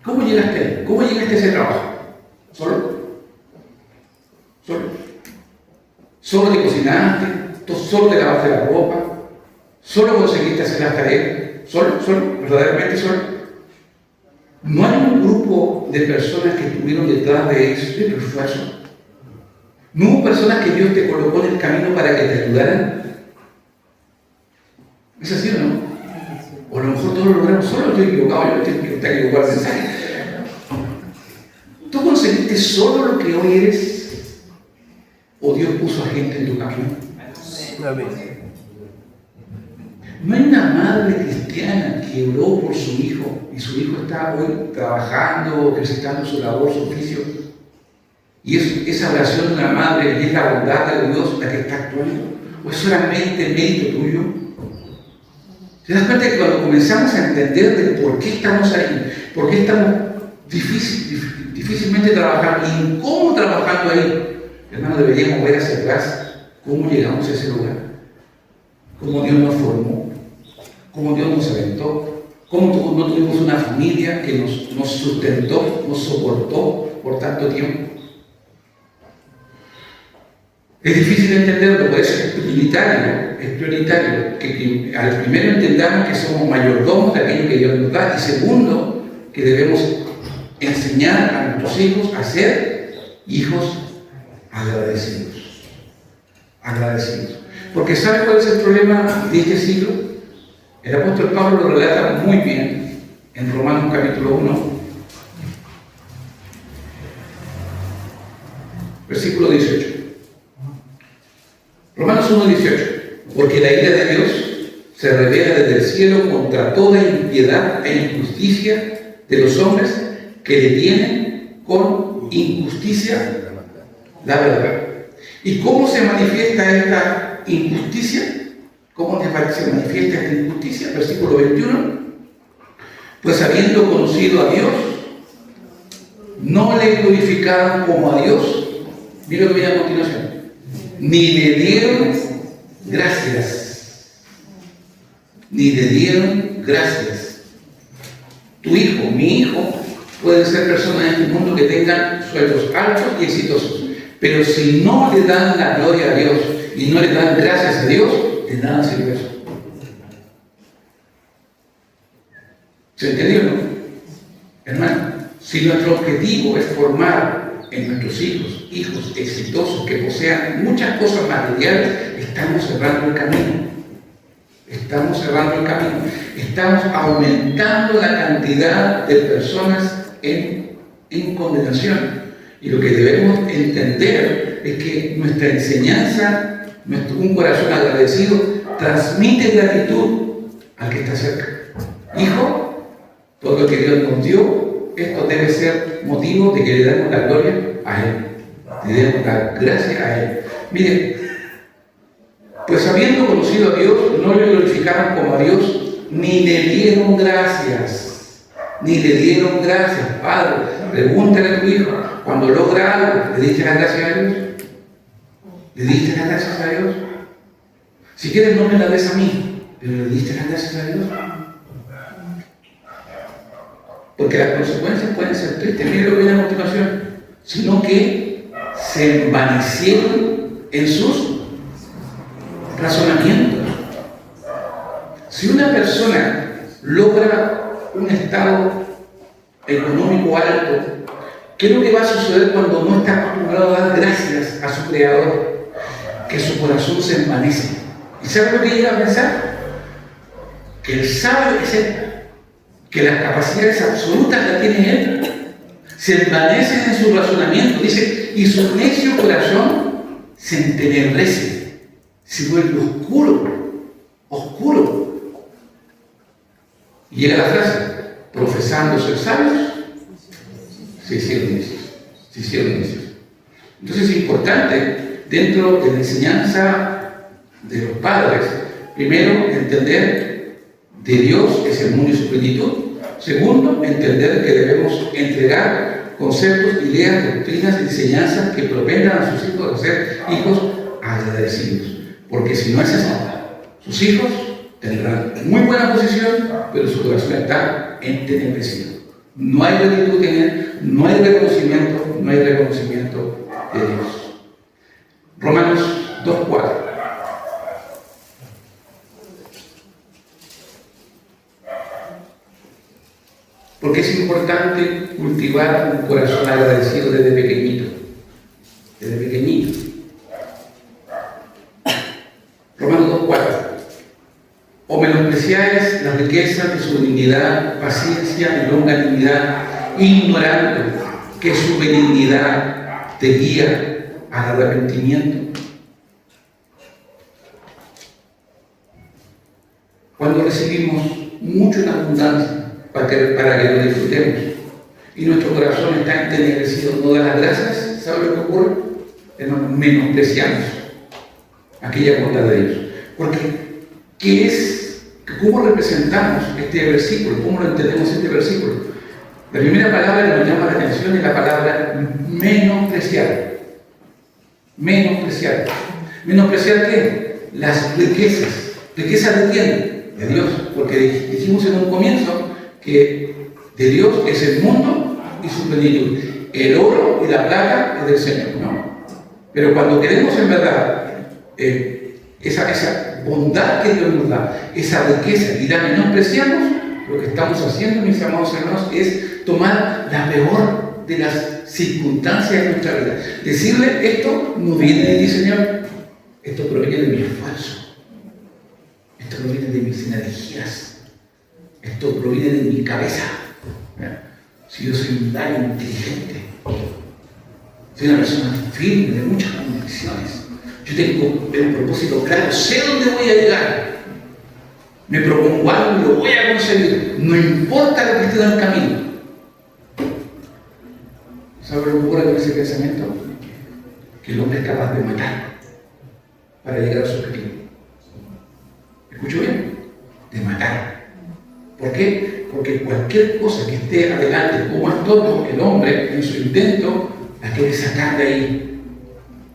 ¿Cómo llegaste ahí? ¿Cómo llegaste a ese trabajo? ¿Solo? ¿Solo te cocinaste? ¿Solo te lavaste la ropa? ¿Solo conseguiste hacer las tareas? ¿Solo? ¿Verdaderamente solo? ¿No hay un grupo de personas que estuvieron detrás de tu esfuerzo? ¿No hubo personas que Dios te colocó en el camino para que te ayudaran? ¿Es así o no? O a lo mejor todos lo logramos solo. Estoy equivocado, yo estoy equivocado el mensaje. ¿Tú conseguiste solo lo que hoy eres? ¿O Dios puso a gente en tu camino? No hay una madre cristiana que oró por su hijo y su hijo está hoy trabajando, ejercitando su labor, su oficio. Y esa oración de una madre y es la bondad de Dios la que está actuando. ¿O es solamente mérito tuyo? ¿Te das cuenta que cuando comenzamos a entender de por qué estamos ahí, por qué estamos difícilmente trabajando y en cómo trabajando ahí, hermano, deberíamos ver hacia atrás cómo llegamos a ese lugar, cómo Dios nos formó, cómo Dios nos aventó, cómo no tuvimos una familia que nos sustentó, nos soportó por tanto tiempo. Es difícil entenderlo, por eso es prioritario que al primero entendamos que somos mayordomos de aquello que Dios nos da, y segundo, que debemos enseñar a nuestros hijos a ser hijos agradecidos. Porque ¿sabe cuál es el problema de este siglo? El apóstol Pablo lo relata muy bien en Romanos capítulo 1, versículo 18. Romanos 1:18. Porque la ira de Dios se revela desde el cielo contra toda impiedad e injusticia de los hombres que detienen con injusticia la verdad. ¿Y cómo se manifiesta esta injusticia? ¿Cómo se manifiesta esta injusticia? Versículo 21. Pues habiendo conocido a Dios, no le glorificaron como a Dios. Mira lo que viene a continuación. Ni le dieron gracias. Ni le dieron gracias. Tu hijo, mi hijo, pueden ser personas en este mundo que tengan sueldos altos y exitosos. Pero si no le dan la gloria a Dios y no le dan gracias a Dios, de nada sirve eso. ¿Se entendió, no? Hermano, si nuestro objetivo es formar en nuestros hijos exitosos que posean muchas cosas materiales, estamos cerrando el camino. Estamos cerrando el camino. Estamos aumentando la cantidad de personas en condenación. Y lo que debemos entender es que nuestra enseñanza, un corazón agradecido, transmite gratitud al que está cerca. Hijo, todo lo que Dios nos dio, esto debe ser motivo de que le demos la gloria a Él. Le demos la gracia a Él. Miren, pues habiendo conocido a Dios, no le glorificaron como a Dios, ni le dieron gracias. Ni le dieron gracias. Padre, pregúntale a tu hijo, cuando logra algo, ¿le diste las gracias a Dios? ¿Le diste las gracias a Dios? Si quieres, no me la des a mí, pero ¿le diste las gracias a Dios? Porque las consecuencias pueden ser tristes. Mire lo que viene a continuación. Sino que se envanecieron en sus razonamientos. Si una persona logra un estado económico alto, ¿qué es lo que va a suceder cuando no está acostumbrado a dar gracias a su Creador? Que su corazón se envanece. ¿Y sabe lo que llega a pensar? Que el sabio es Él, que las capacidades absolutas las tiene Él. Se envanecen en su razonamiento, dice, y su necio corazón se entenebrece, se vuelve oscuro. Y llega la frase, profesando ser sabios, se hicieron necios. Entonces es importante, dentro de la enseñanza de los padres, primero entender de Dios es el mundo y su plenitud. Segundo, entender que debemos entregar conceptos, ideas, doctrinas, enseñanzas que provengan a sus hijos a ser hijos agradecidos. Porque si no es así, sus hijos tendrán muy buena posición, pero su corazón está entenebrecido. No hay gratitud en él, no hay reconocimiento de Dios. Romanos 2:4. Porque es importante cultivar un corazón agradecido desde pequeñito. Romanos 2:4. O menospreciáis las riquezas de su benignidad, paciencia y longanimidad, ignorando que su benignidad te guía al arrepentimiento. Cuando recibimos mucho en abundancia, para que lo disfrutemos, y nuestro corazón está entenebrecido, no da las gracias, ¿sabe lo que ocurre? Menospreciamos aquella bondad de Dios. Porque, ¿cómo representamos este versículo? ¿Cómo lo entendemos este versículo? La primera palabra que nos llama la atención es la palabra menospreciar. Menospreciar. ¿Menospreciar qué? Las riquezas. ¿Riquezas de quién? De Dios. Porque dijimos en un comienzo que de Dios es el mundo y su plenitud. El oro y la plata es del Señor, ¿no? Pero cuando queremos en verdad esa bondad que Dios nos da, esa riqueza, y la menospreciamos, lo que estamos haciendo, mis amados hermanos, es tomar la peor de las circunstancias de nuestra vida. Decirle, esto no viene de mi Señor, esto proviene de mi esfuerzo, esto proviene de mis energías, esto proviene de mi cabeza. Si yo soy un daño inteligente, soy una persona firme, de muchas convicciones, yo tengo un propósito claro, sé dónde voy a llegar. me propongo algo y lo voy a conseguir, no importa lo que esté en el camino. ¿Sabe lo que ocurre con ese pensamiento? Que el hombre es capaz de matar para llegar a su objetivo. ¿Escucho bien? De matar. ¿Por qué? Porque cualquier cosa que esté adelante como estorbo, el hombre en su intento la quiere sacar de ahí.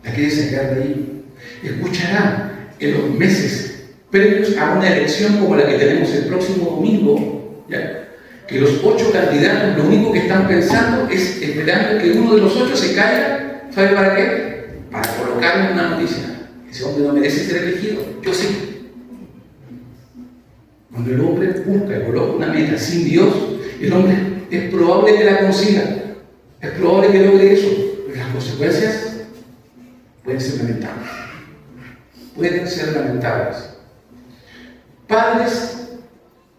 La quiere sacar de ahí. Escuchará en los meses previos a una elección como la que tenemos el próximo domingo, ¿ya?, que los 8 candidatos lo único que están pensando es esperando que uno de los 8 se caiga. ¿Sabe para qué? Para colocar una noticia. Ese hombre no merece ser elegido. Yo sí. Cuando el hombre busca y coloca una meta sin Dios, el hombre es probable que la consiga. Es probable que logre eso. Pero las consecuencias pueden ser lamentables. Pueden ser lamentables. Padres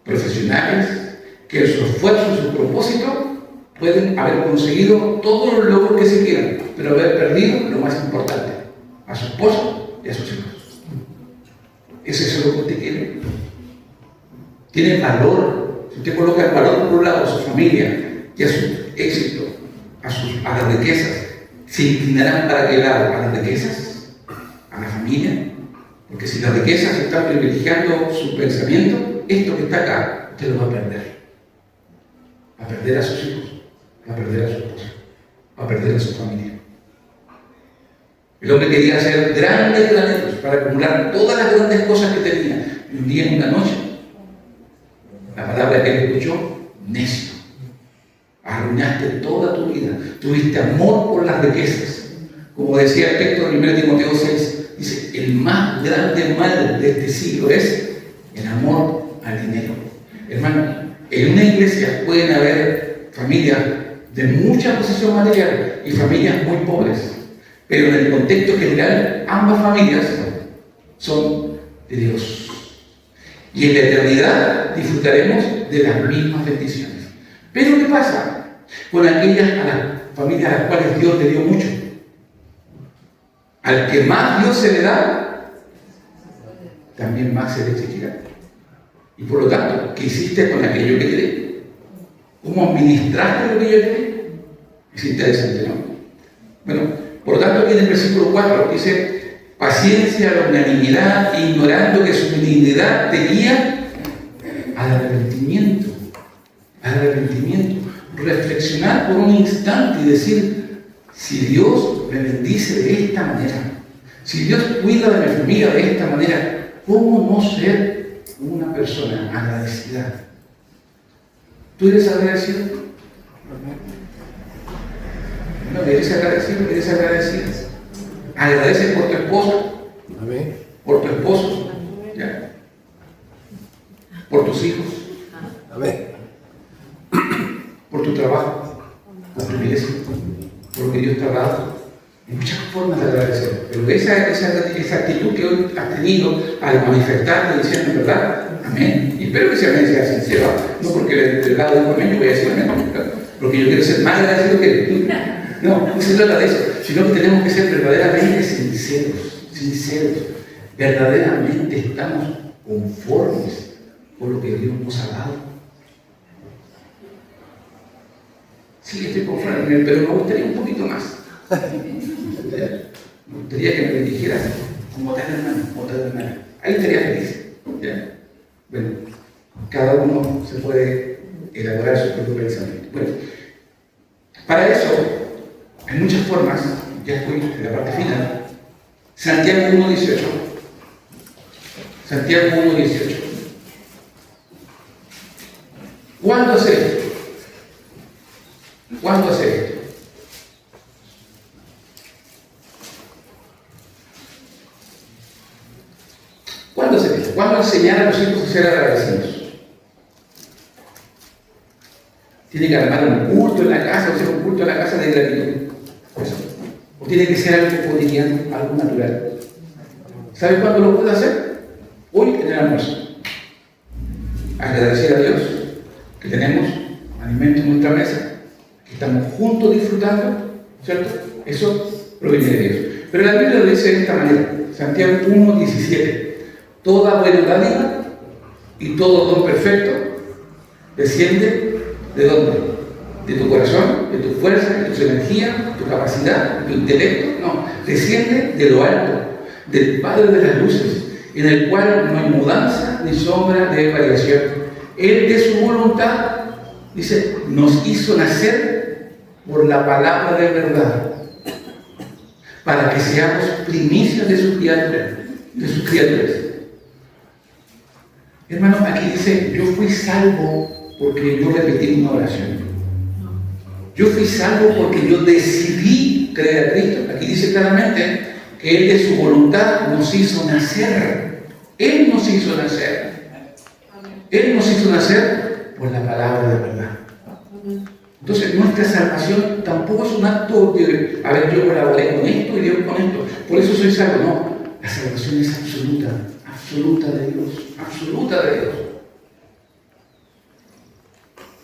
profesionales que en su esfuerzo, en su propósito, pueden haber conseguido todos los logros que se quieran, pero haber perdido lo más importante, a su esposo y a sus hijos. ¿Es eso lo que usted quiere? Tiene valor. Si usted coloca el valor por un lado a su familia y a su éxito, a las riquezas, ¿se inclinarán para qué lado? ¿A las riquezas? ¿A la familia? Porque si las riquezas están privilegiando su pensamiento, esto que está acá, usted lo va a perder. Va a perder a sus hijos, va a perder a su esposa, va a perder a su familia. El hombre quería hacer grandes planetas para acumular todas las grandes cosas que tenía. Y un día, en una noche, la palabra que él escuchó, necio. Arruinaste toda tu vida. Tuviste amor por las riquezas. Como decía el texto de 1 Timoteo 6, dice, el más grande mal de este siglo es el amor al dinero. Hermano, en una iglesia pueden haber familias de mucha posesión material y familias muy pobres, pero en el contexto general ambas familias son de Dios. Y en la eternidad disfrutaremos de las mismas bendiciones. Pero ¿qué pasa con aquellas a las familias a las cuales Dios le dio mucho? Al que más Dios se le da, también más se le exigirá. Y por lo tanto, ¿qué hiciste con aquello que te di? ¿Cómo administraste lo que yo te di? Es interesante, ¿no? Bueno, por lo tanto, aquí en el versículo 4 dice, paciencia, longanimidad, ignorando que su benignidad te guía al arrepentimiento. Al arrepentimiento. Reflexionar por un instante y decir, si Dios me bendice de esta manera, si Dios cuida de mi familia de esta manera, ¿cómo no ser una persona agradecida? ¿Tú eres agradecido? ¿No eres agradecido? ¿Eres agradecida? Agradece por tu esposo. Amén. Por tu esposo. ¿Ya? Por tus hijos. Amén. Por tu trabajo. Por tu iglesia. Por lo que Dios te ha dado. Hay muchas formas de agradecer. Pero esa actitud que hoy has tenido al manifestarte diciendo, ¿verdad? Amén. Y espero que ese amén sea sincero. No porque del lado de amén yo voy a decir amén. Porque yo quiero ser más agradecido que tú. No se trata de eso. Sino que tenemos que ser verdaderamente sinceros. Verdaderamente estamos conformes con lo que Dios nos ha dado. Sí, estoy conforme, pero me gustaría un poquito más. Me gustaría que me bendijeras como tal hermano. Ahí estaría feliz. ¿Ya? Bueno, cada uno se puede elaborar su propio pensamiento. Bueno, para eso hay muchas formas. Ya estoy en la parte final. Santiago 1:18. Santiago 1:18. ¿Cuándo hacer esto? ¿Cuándo hacer esto? ¿Cuándo hacer esto? ¿Cuándo enseñar a los hijos a ser agradecidos? ¿Tiene que armar un culto en la casa o hacer un culto en la casa de gratitud? Eso. ¿O tiene que ser algo cotidiano, algo natural? ¿Sabe cuándo lo puede hacer? Hoy en el almuerzo. Agradecer a Dios que tenemos alimento en nuestra mesa, que estamos juntos disfrutando, ¿cierto? Eso proviene de Dios. Pero la Biblia lo dice de esta manera, Santiago 1:17. Toda buena dádiva Y todo don perfecto desciende ¿de dónde? ¿De tu corazón? ¿De tu fuerza? ¿De tus energías? ¿De tu capacidad? ¿De tu intelecto? No, desciende de lo alto, del Padre de las luces, en el cual no hay mudanza ni sombra de variación. Él de su voluntad, dice, nos hizo nacer por la palabra de verdad, para que seamos primicias de sus criaturas. Hermano, aquí dice, yo fui salvo porque yo repetí una oración. Yo fui salvo porque yo decidí creer a Cristo. Aquí dice claramente que Él de su voluntad nos hizo nacer. Él nos hizo nacer. Él nos hizo nacer por la palabra de verdad. Entonces nuestra salvación tampoco es un acto de, a ver, yo colaboré con esto y Dios con esto, por eso soy salvo. No, la salvación es absoluta, absoluta de Dios, absoluta de Dios.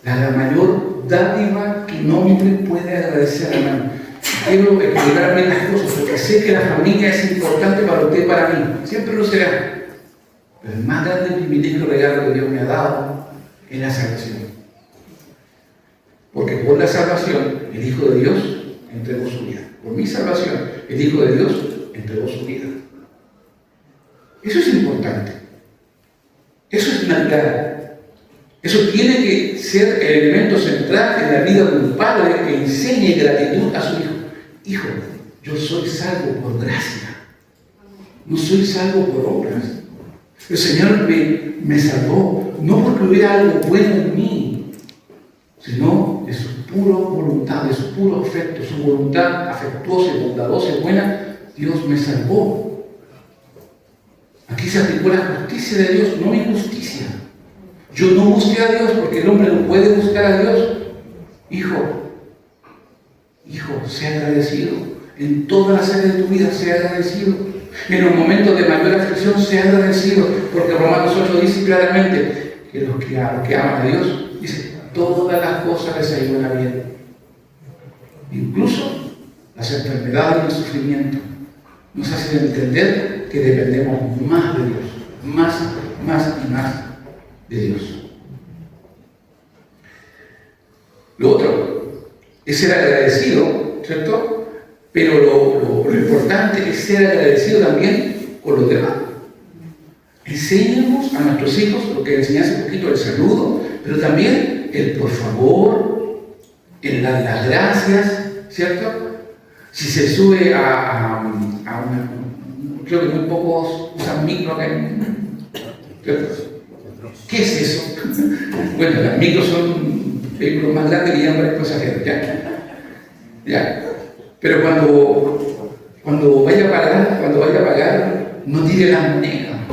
La mayor dádiva que no me puede agradecer, hermano. Quiero equilibrarme las cosas, porque sé que la familia es importante para usted y para mí, siempre lo será. Pero el más grande privilegio y regalo que Dios me ha dado es la salvación. Porque por la salvación, el Hijo de Dios entregó su vida. Por mi salvación, el Hijo de Dios entregó su vida. Eso es importante. Eso es natural. Eso tiene que ser el elemento central en la vida de un padre que enseñe gratitud a su hijo. Hijo, yo soy salvo por gracia. No soy salvo por obras. El Señor me salvó, no porque hubiera algo bueno en mí, sino de su pura voluntad, de su puro afecto, su voluntad afectuosa y bondadosa y buena. Dios me salvó. Aquí se aplicó la justicia de Dios, no mi justicia. Yo no busqué a Dios porque el hombre no puede buscar a Dios. Hijo, sea agradecido. En todas las áreas de tu vida, sea agradecido. En los momentos de mayor aflicción, sea agradecido. Porque Romanos 8 dice claramente que los que aman a Dios, dice, todas las cosas les ayudan a bien. Incluso las enfermedades y el sufrimiento nos hacen entender que dependemos más de Dios. Más y más de Dios. Lo otro es ser agradecido, ¿cierto? Pero lo importante es ser agradecido también con los demás. Enséñanos a nuestros hijos lo que enseñé hace poquito, el saludo, pero también el por favor, el dar las gracias, ¿cierto? Si se sube a una, creo que muy pocos usan micro acá, ¿cierto? ¿Qué es eso? Bueno, las micros son vehículos más grandes que llevan varios pasajeros, ¿ya? Pero cuando vaya a pagar, no tire la moneda.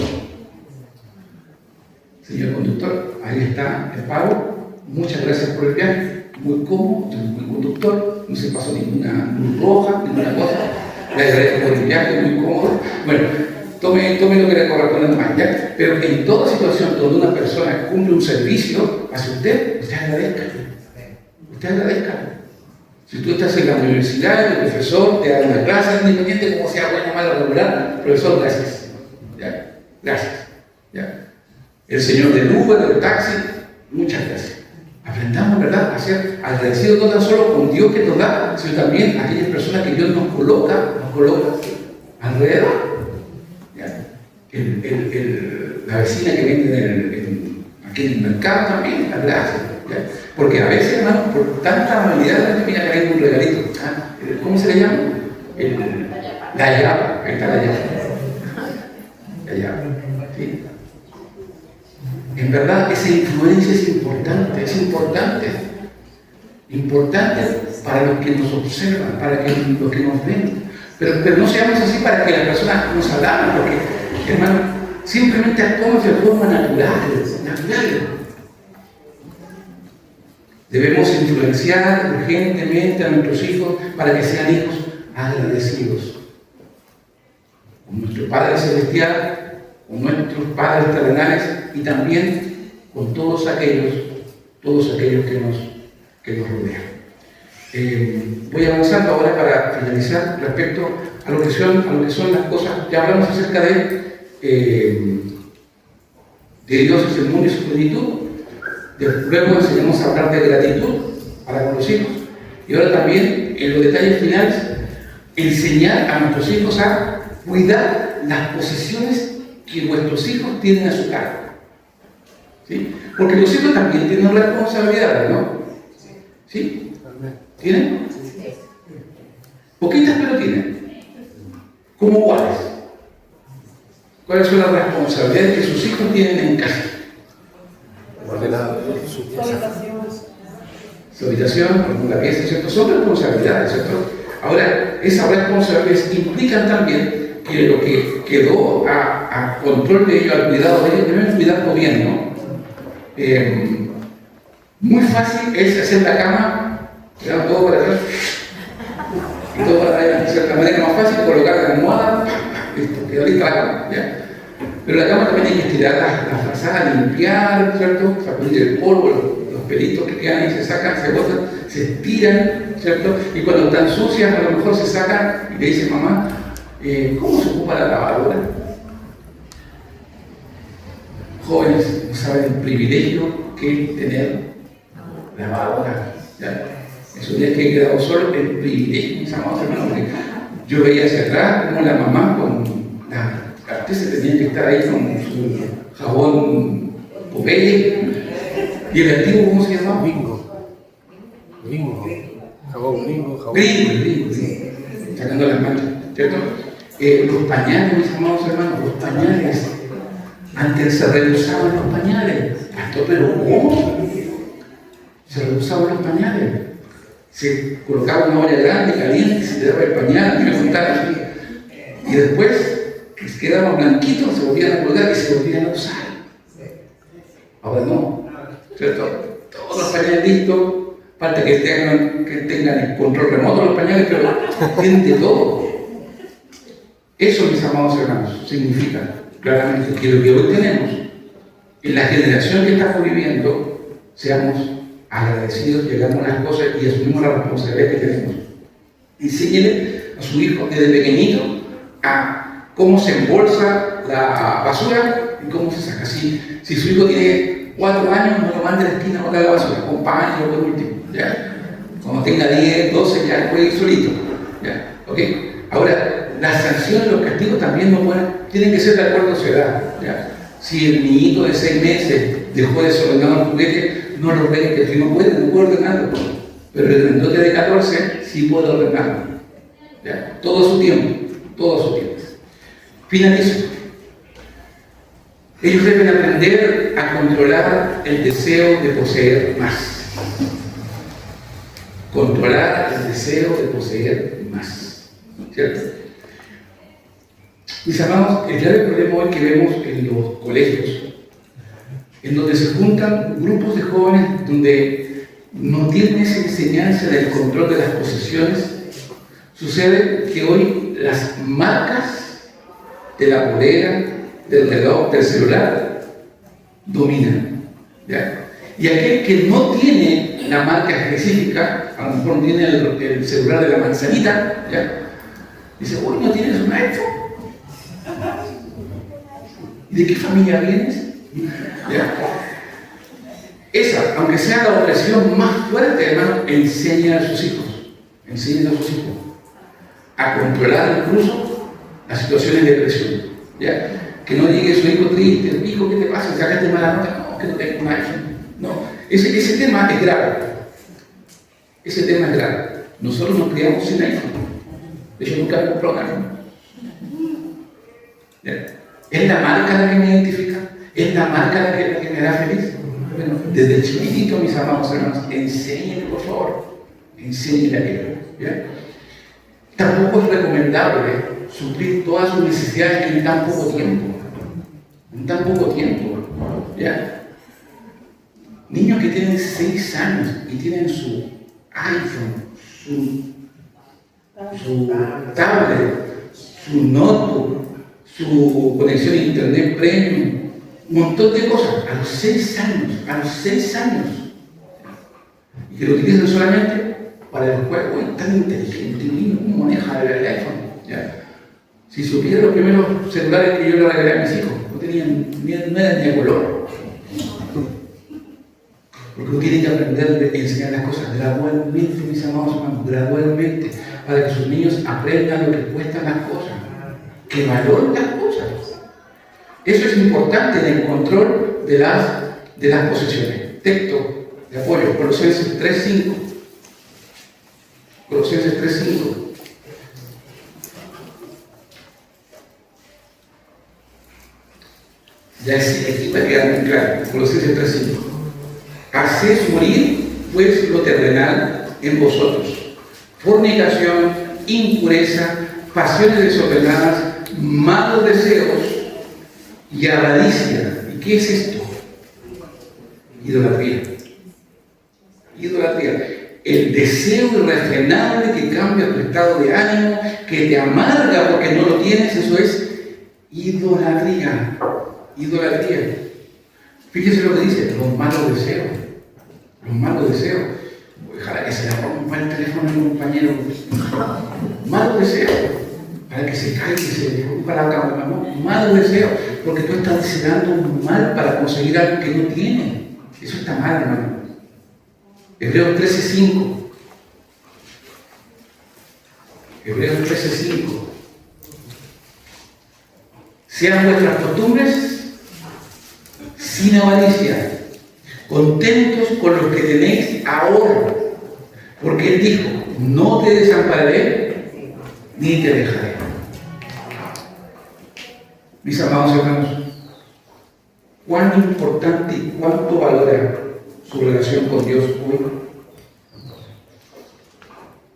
Señor conductor, ahí está el pago. Muchas gracias por el viaje. Muy cómodo, muy conductor, no se pasó ninguna luz roja, ninguna cosa. Le agradezco por el viaje, muy cómodo. Bueno, tome lo que le corresponde más, ¿ya? Pero en toda situación donde una persona cumple un servicio hacia usted agradezca. Usted agradezca. Si tú estás en la universidad, el profesor te da una clase, independiente como sea buena, mala, regular, profesor, gracias. ¿Ya? Gracias. ¿Ya? El señor del Uber, del taxi, muchas gracias. Aprendamos, ¿verdad?, a ser agradecidos no tan solo con Dios que nos da, sino también a aquellas personas que Dios nos coloca alrededor. La vecina que vende aquí en el mercado también, las gracias. ¿Ya? Porque a veces, hermano, por tanta amabilidad, la gente viene a caer un regalito. ¿Cómo se le llama? La llave. Ahí está la llave. La llave. ¿Sí? En verdad, esa influencia es importante para los que nos observan, para los que nos ven. Pero no seamos así para que las personas nos alaben, porque, hermano, simplemente actuamos de forma natural. Debemos influenciar urgentemente a nuestros hijos para que sean hijos agradecidos con nuestro Padre Celestial, con nuestros padres terrenales y también con todos aquellos que nos rodean. Voy avanzando ahora para finalizar respecto a lo que son las cosas. Ya hablamos acerca de de Dios es el mundo y su plenitud. Luego enseñamos a hablar de gratitud para con los hijos. Y ahora también, en los detalles finales, enseñar a nuestros hijos a cuidar las posesiones que vuestros hijos tienen a su cargo. ¿Sí? Porque los hijos también tienen responsabilidades, ¿no? ¿Sí? ¿Tienen? Poquitas, pero tienen. ¿Cómo cuáles? ¿Cuáles son las responsabilidades que sus hijos tienen en casa? Ordenar su habitación, la pieza, ¿cierto? Son responsabilidades, ¿cierto? Ahora, esas responsabilidades implican también que lo que quedó a control de ellos, al cuidado de ellos, deben cuidarlo bien, ¿no? Muy fácil es hacer la cama, ¿verdad? Todo para atrás y todo para adelante. De la manera más fácil, colocar la almohada, listo, quedó lista la cama, ¿ya? Pero la cama también hay que estirar la frazada, limpiar, ¿cierto? Sacudir el polvo, los pelitos que quedan ahí se sacan, se botan, se estiran, ¿cierto? Y cuando están sucias, a lo mejor se sacan y le dicen, mamá, ¿cómo se ocupa la lavadora? Jóvenes no saben el privilegio que es tener lavadora. ¿Ya? Esos días que he quedado solo, el privilegio, mis amados hermanos, porque yo veía hacia atrás como la mamá con la artesa tenía que estar ahí con su jabón Popeye. ¿Y el antiguo cómo se llamaba? Gringo. Jabón gringo. Gringo, sacando las manchas, ¿cierto? Los pañales, mis amados hermanos, los pañales. Antes se reusaban los pañales. Pastor, pero ¿cómo? Se reusaban los pañales. Se colocaba una olla grande, caliente, se le daba el pañal, me contaron así. Y después, que se quedaban blanquitos, se volvían a colgar y se volvían a usar. Ahora no, ¿cierto? Todos los pañales listos, falta que tengan el control remoto de los pañales, pero tienen de todo. Eso, mis amados hermanos, significa claramente que lo que hoy tenemos, en la generación que estamos viviendo, seamos agradecidos, que hagamos las cosas y asumimos la responsabilidad que tenemos. Enséñele a su hijo desde pequeñito a cómo se embolsa la basura y cómo se saca. Si su hijo tiene 4 años, no lo mande a la esquina a botar la basura, acompáñelo por último. ¿Ya? Cuando tenga 10, 12, ya puede ir solito. ¿Ya? ¿Okay? Ahora, las sanciones, los castigos también tienen que ser de acuerdo a su edad. ¿Ya? Si el niñito de 6 meses dejó desordenado el juguete, no lo ordenes, que si no puede ordenarlo. Pero el grandote de 14 sí puede ordenarlo. ¿Ya? Todo su tiempo. Finalizo. Ellos deben aprender a controlar el deseo de poseer más. Controlar el deseo de poseer más. ¿Cierto? Mis amados, el grave problema hoy que vemos en los colegios, en donde se juntan grupos de jóvenes donde no tienen esa enseñanza del control de las posesiones, sucede que hoy las marcas de la polera, del reloj, del celular, dominan. ¿Ya? Y aquel que no tiene la marca específica, a lo mejor no tiene el celular de la manzanita, ¿ya? Dice, uy, ¿no tienes un iPhone? ¿Y de qué familia vienes? ¿Ya? Esa, aunque sea la opresión más fuerte, hermano, enseña a sus hijos a controlar incluso las situaciones de depresión. ¿Ya? Que no llegue su hijo triste, hijo, ¿qué te pasa? ¿Sacaste mala nota? No, que no tengo un iPhone. No, ese tema es grave. Nosotros nos criamos sin iPhone. De hecho, nunca me compró un iPhone. ¿Ya? ¿Es la marca la que me identifica? ¿Es la marca la que me da feliz? Bueno, desde chiquitito, mis amados hermanos, enséñenle, por favor. Enséñenle a ellos. ¿Ya? Tampoco es recomendable suplir todas sus necesidades en tan poco tiempo. ¿Ya? Niños que tienen 6 años y tienen su iPhone, su tablet, su notebook, su conexión a internet premium, un montón de cosas, a los 6 años, y que lo utilizan solamente para el juego. Es tan inteligente, niño, ¿cómo maneja el iPhone? ¿Ya? Si supiera los primeros celulares que yo le regalé a mis hijos, no eran ni a color. Porque uno tiene que aprender a enseñar las cosas gradualmente, mis amados hermanos, gradualmente, para que sus niños aprendan lo que cuestan las cosas, que valoren las cosas. Eso es importante en el control de las posesiones. Texto de apoyo, Colosenses 3:5. Colosenses 3:5. Ya aquí va a quedar muy claro, Colosenses 3:5. Haced morir pues lo terrenal en vosotros: fornicación, impureza, pasiones desordenadas, malos deseos y avaricia. ¿Y qué es esto? Idolatría. Idolatría. El deseo irrefrenable que cambia tu estado de ánimo, que te amarga porque no lo tienes, eso es idolatría. Idolatría. Fíjese lo que dice, los malos deseos. Los malos deseos. Ojalá que se le rompa el teléfono al compañero. Malos deseos. Para que se caiga y se le rompa la cama. Malos deseos. Porque tú estás deseando un mal para conseguir algo que no tienes. Eso está mal, hermano. Hebreos 13:5. Hebreos 13:5. Sean vuestras costumbres sin avaricia, contentos con lo que tenéis ahora, porque Él dijo: no te desampararé ni te dejaré. Mis amados hermanos, cuán importante y cuánto valora su relación con Dios hoy,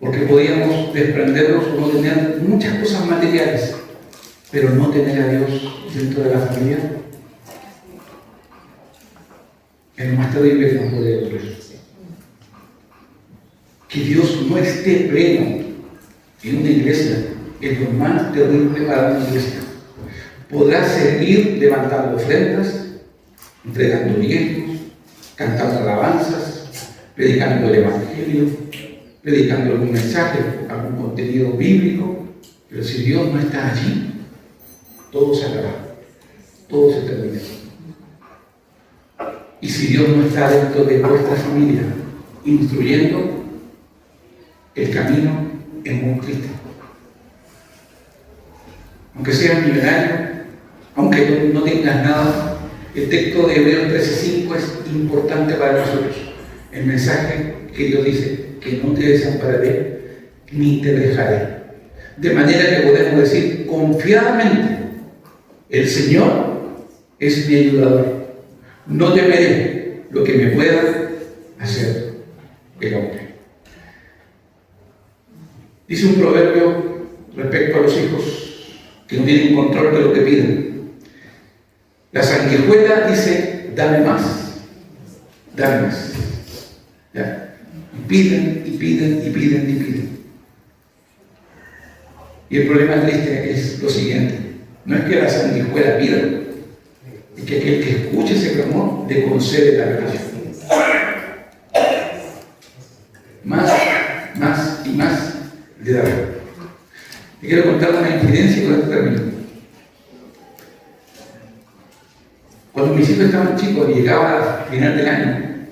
porque podíamos desprendernos o no tener muchas cosas materiales, pero no tener a Dios dentro de la familia. Es lo más terrible que nos puede ocurrir. Que Dios no esté pleno en una iglesia es lo más terrible para una iglesia. Podrá seguir levantando ofrendas, entregando diezmos, cantando alabanzas, predicando el Evangelio, predicando algún mensaje, algún contenido bíblico, pero si Dios no está allí, todo se acaba, todo se termina. Y si Dios no está dentro de vuestra familia, instruyendo, el camino es muy triste. Aunque seas millonario, aunque no tengas nada, el texto de Hebreos 13:5 es importante para nosotros. El mensaje que Dios dice: que no te desampararé ni te dejaré. De manera que podemos decir confiadamente: el Señor es mi ayudador. No temeré lo que me pueda hacer el hombre. Dice un proverbio respecto a los hijos que no tienen control de lo que piden. La sanguijuela dice: dame más, dame más. ¿Ya? Y piden, y piden, y piden, y piden. Y el problema triste es lo siguiente: no es que la sanguijuela pida, es que aquel que escuche ese clamor le concede la bendición. Más, más y más le dará. Te quiero contar una incidencia con este término. Cuando mis hijos estaban chicos y llegaba al final del año,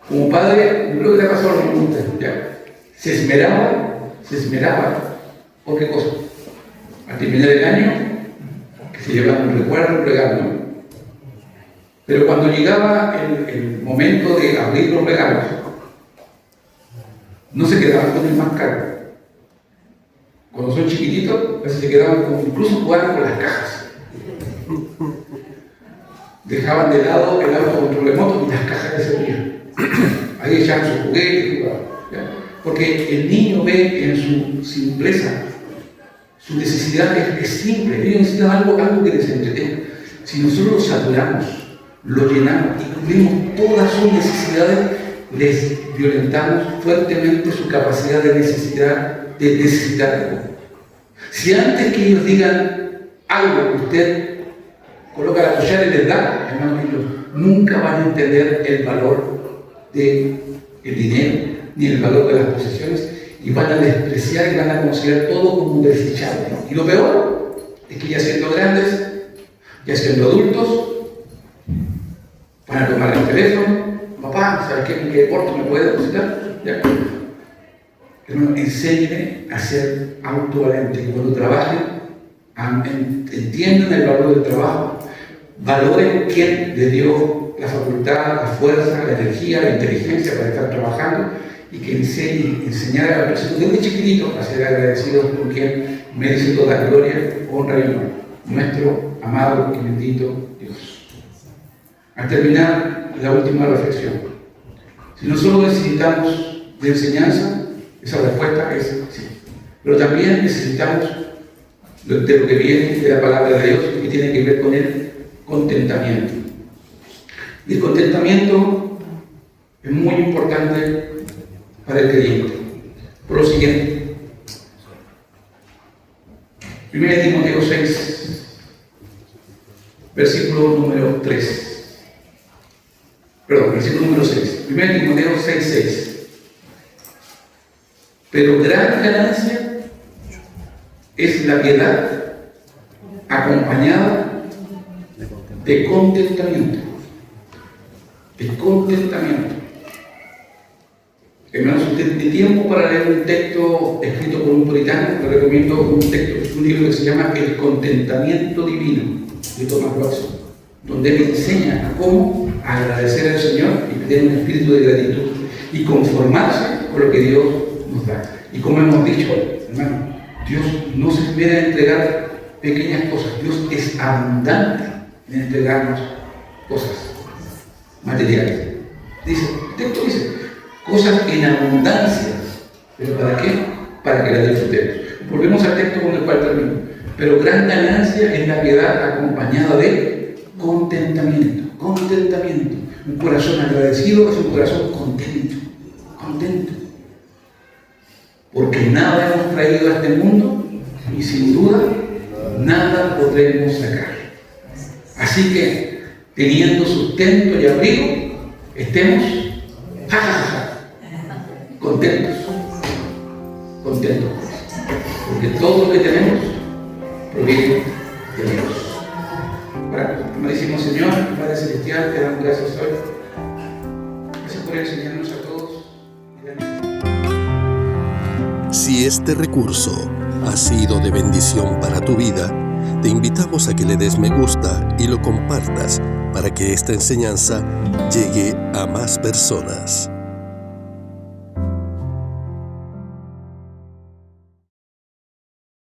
como padre, yo creo que le ha pasado lo mismo a usted, ¿ya? Se esmeraba, ¿por qué cosa? Al terminar el año, que se llevaba un recuerdo, un regalo, ¿no? Pero cuando llegaba el momento de abrir los regalos, no se quedaban con el más caro. Cuando son chiquititos, a veces se quedaban con, incluso jugaban con las cajas. Dejaban de lado el auto control remoto y las cajas que servían. Ahí echaban sus juguetes y jugaban. ¿Ya? Porque el niño ve en su simpleza, su necesidad es simple. Ellos necesitan algo que les entretenga. Si nosotros lo saturamos, lo llenamos y cubrimos todas sus necesidades, les violentamos fuertemente su capacidad de necesitar algo. Si antes que ellos digan algo que usted coloca la cuchara y les da, hermanos míos, nunca van a entender el valor del dinero ni el valor de las posesiones, y van a despreciar y van a considerar todo como desechable. Y lo peor es que ya siendo grandes, ya siendo adultos, van a tomar el teléfono, papá, ¿sabes qué? Me quedé corto, ¿me puede depositar? Ya. Hermano, enséñeme a ser autovalente, que cuando trabajen, entiendan el valor del trabajo, valoren quién le dio la facultad, la fuerza, la energía, la inteligencia para estar trabajando, y que enseñar a la persona desde chiquitito a ser agradecidos con quien merece toda la gloria, honra y honor, nuestro amado y bendito Dios. Al terminar, la última reflexión. Si nosotros necesitamos de enseñanza, esa respuesta es sí. Pero también necesitamos de lo que viene de la palabra de Dios y que tiene que ver con el contentamiento. Y el contentamiento es muy importante para el creyente. Por lo siguiente, 1 Timoteo 6, versículo número 3. Perdón, versículo número 6. 1 Timoteo 6, 6. Pero gran ganancia es la piedad acompañada de contentamiento. De contentamiento. Hermanos, si usted tiene tiempo para leer un texto escrito por un puritano, le recomiendo un libro que se llama El Contentamiento Divino, de Thomas Watson, donde él enseña a cómo agradecer al Señor y tener un espíritu de gratitud y conformarse con lo que Dios nos da. Y como hemos dicho, hermano, Dios no se espera en entregar pequeñas cosas. Dios es abundante en entregarnos cosas materiales. Dice, el texto dice, cosas en abundancia. ¿Pero para qué? Para que las disfrutemos. Volvemos al texto con el cual termino. Pero gran ganancia es la piedad acompañada de contentamiento. Contentamiento. Un corazón agradecido es un corazón contento. Contento. Porque nada hemos traído a este mundo y sin duda nada podremos sacar. Así que, teniendo sustento y abrigo, estemos contentos. Contentos. Porque todo lo que tenemos proviene de Dios. Bueno, amadísimo Señor, Padre Celestial, te damos gracias hoy. Gracias por enseñarnos a todos. Si este recurso ha sido de bendición para tu vida, te invitamos a que le des me gusta y lo compartas para que esta enseñanza llegue a más personas.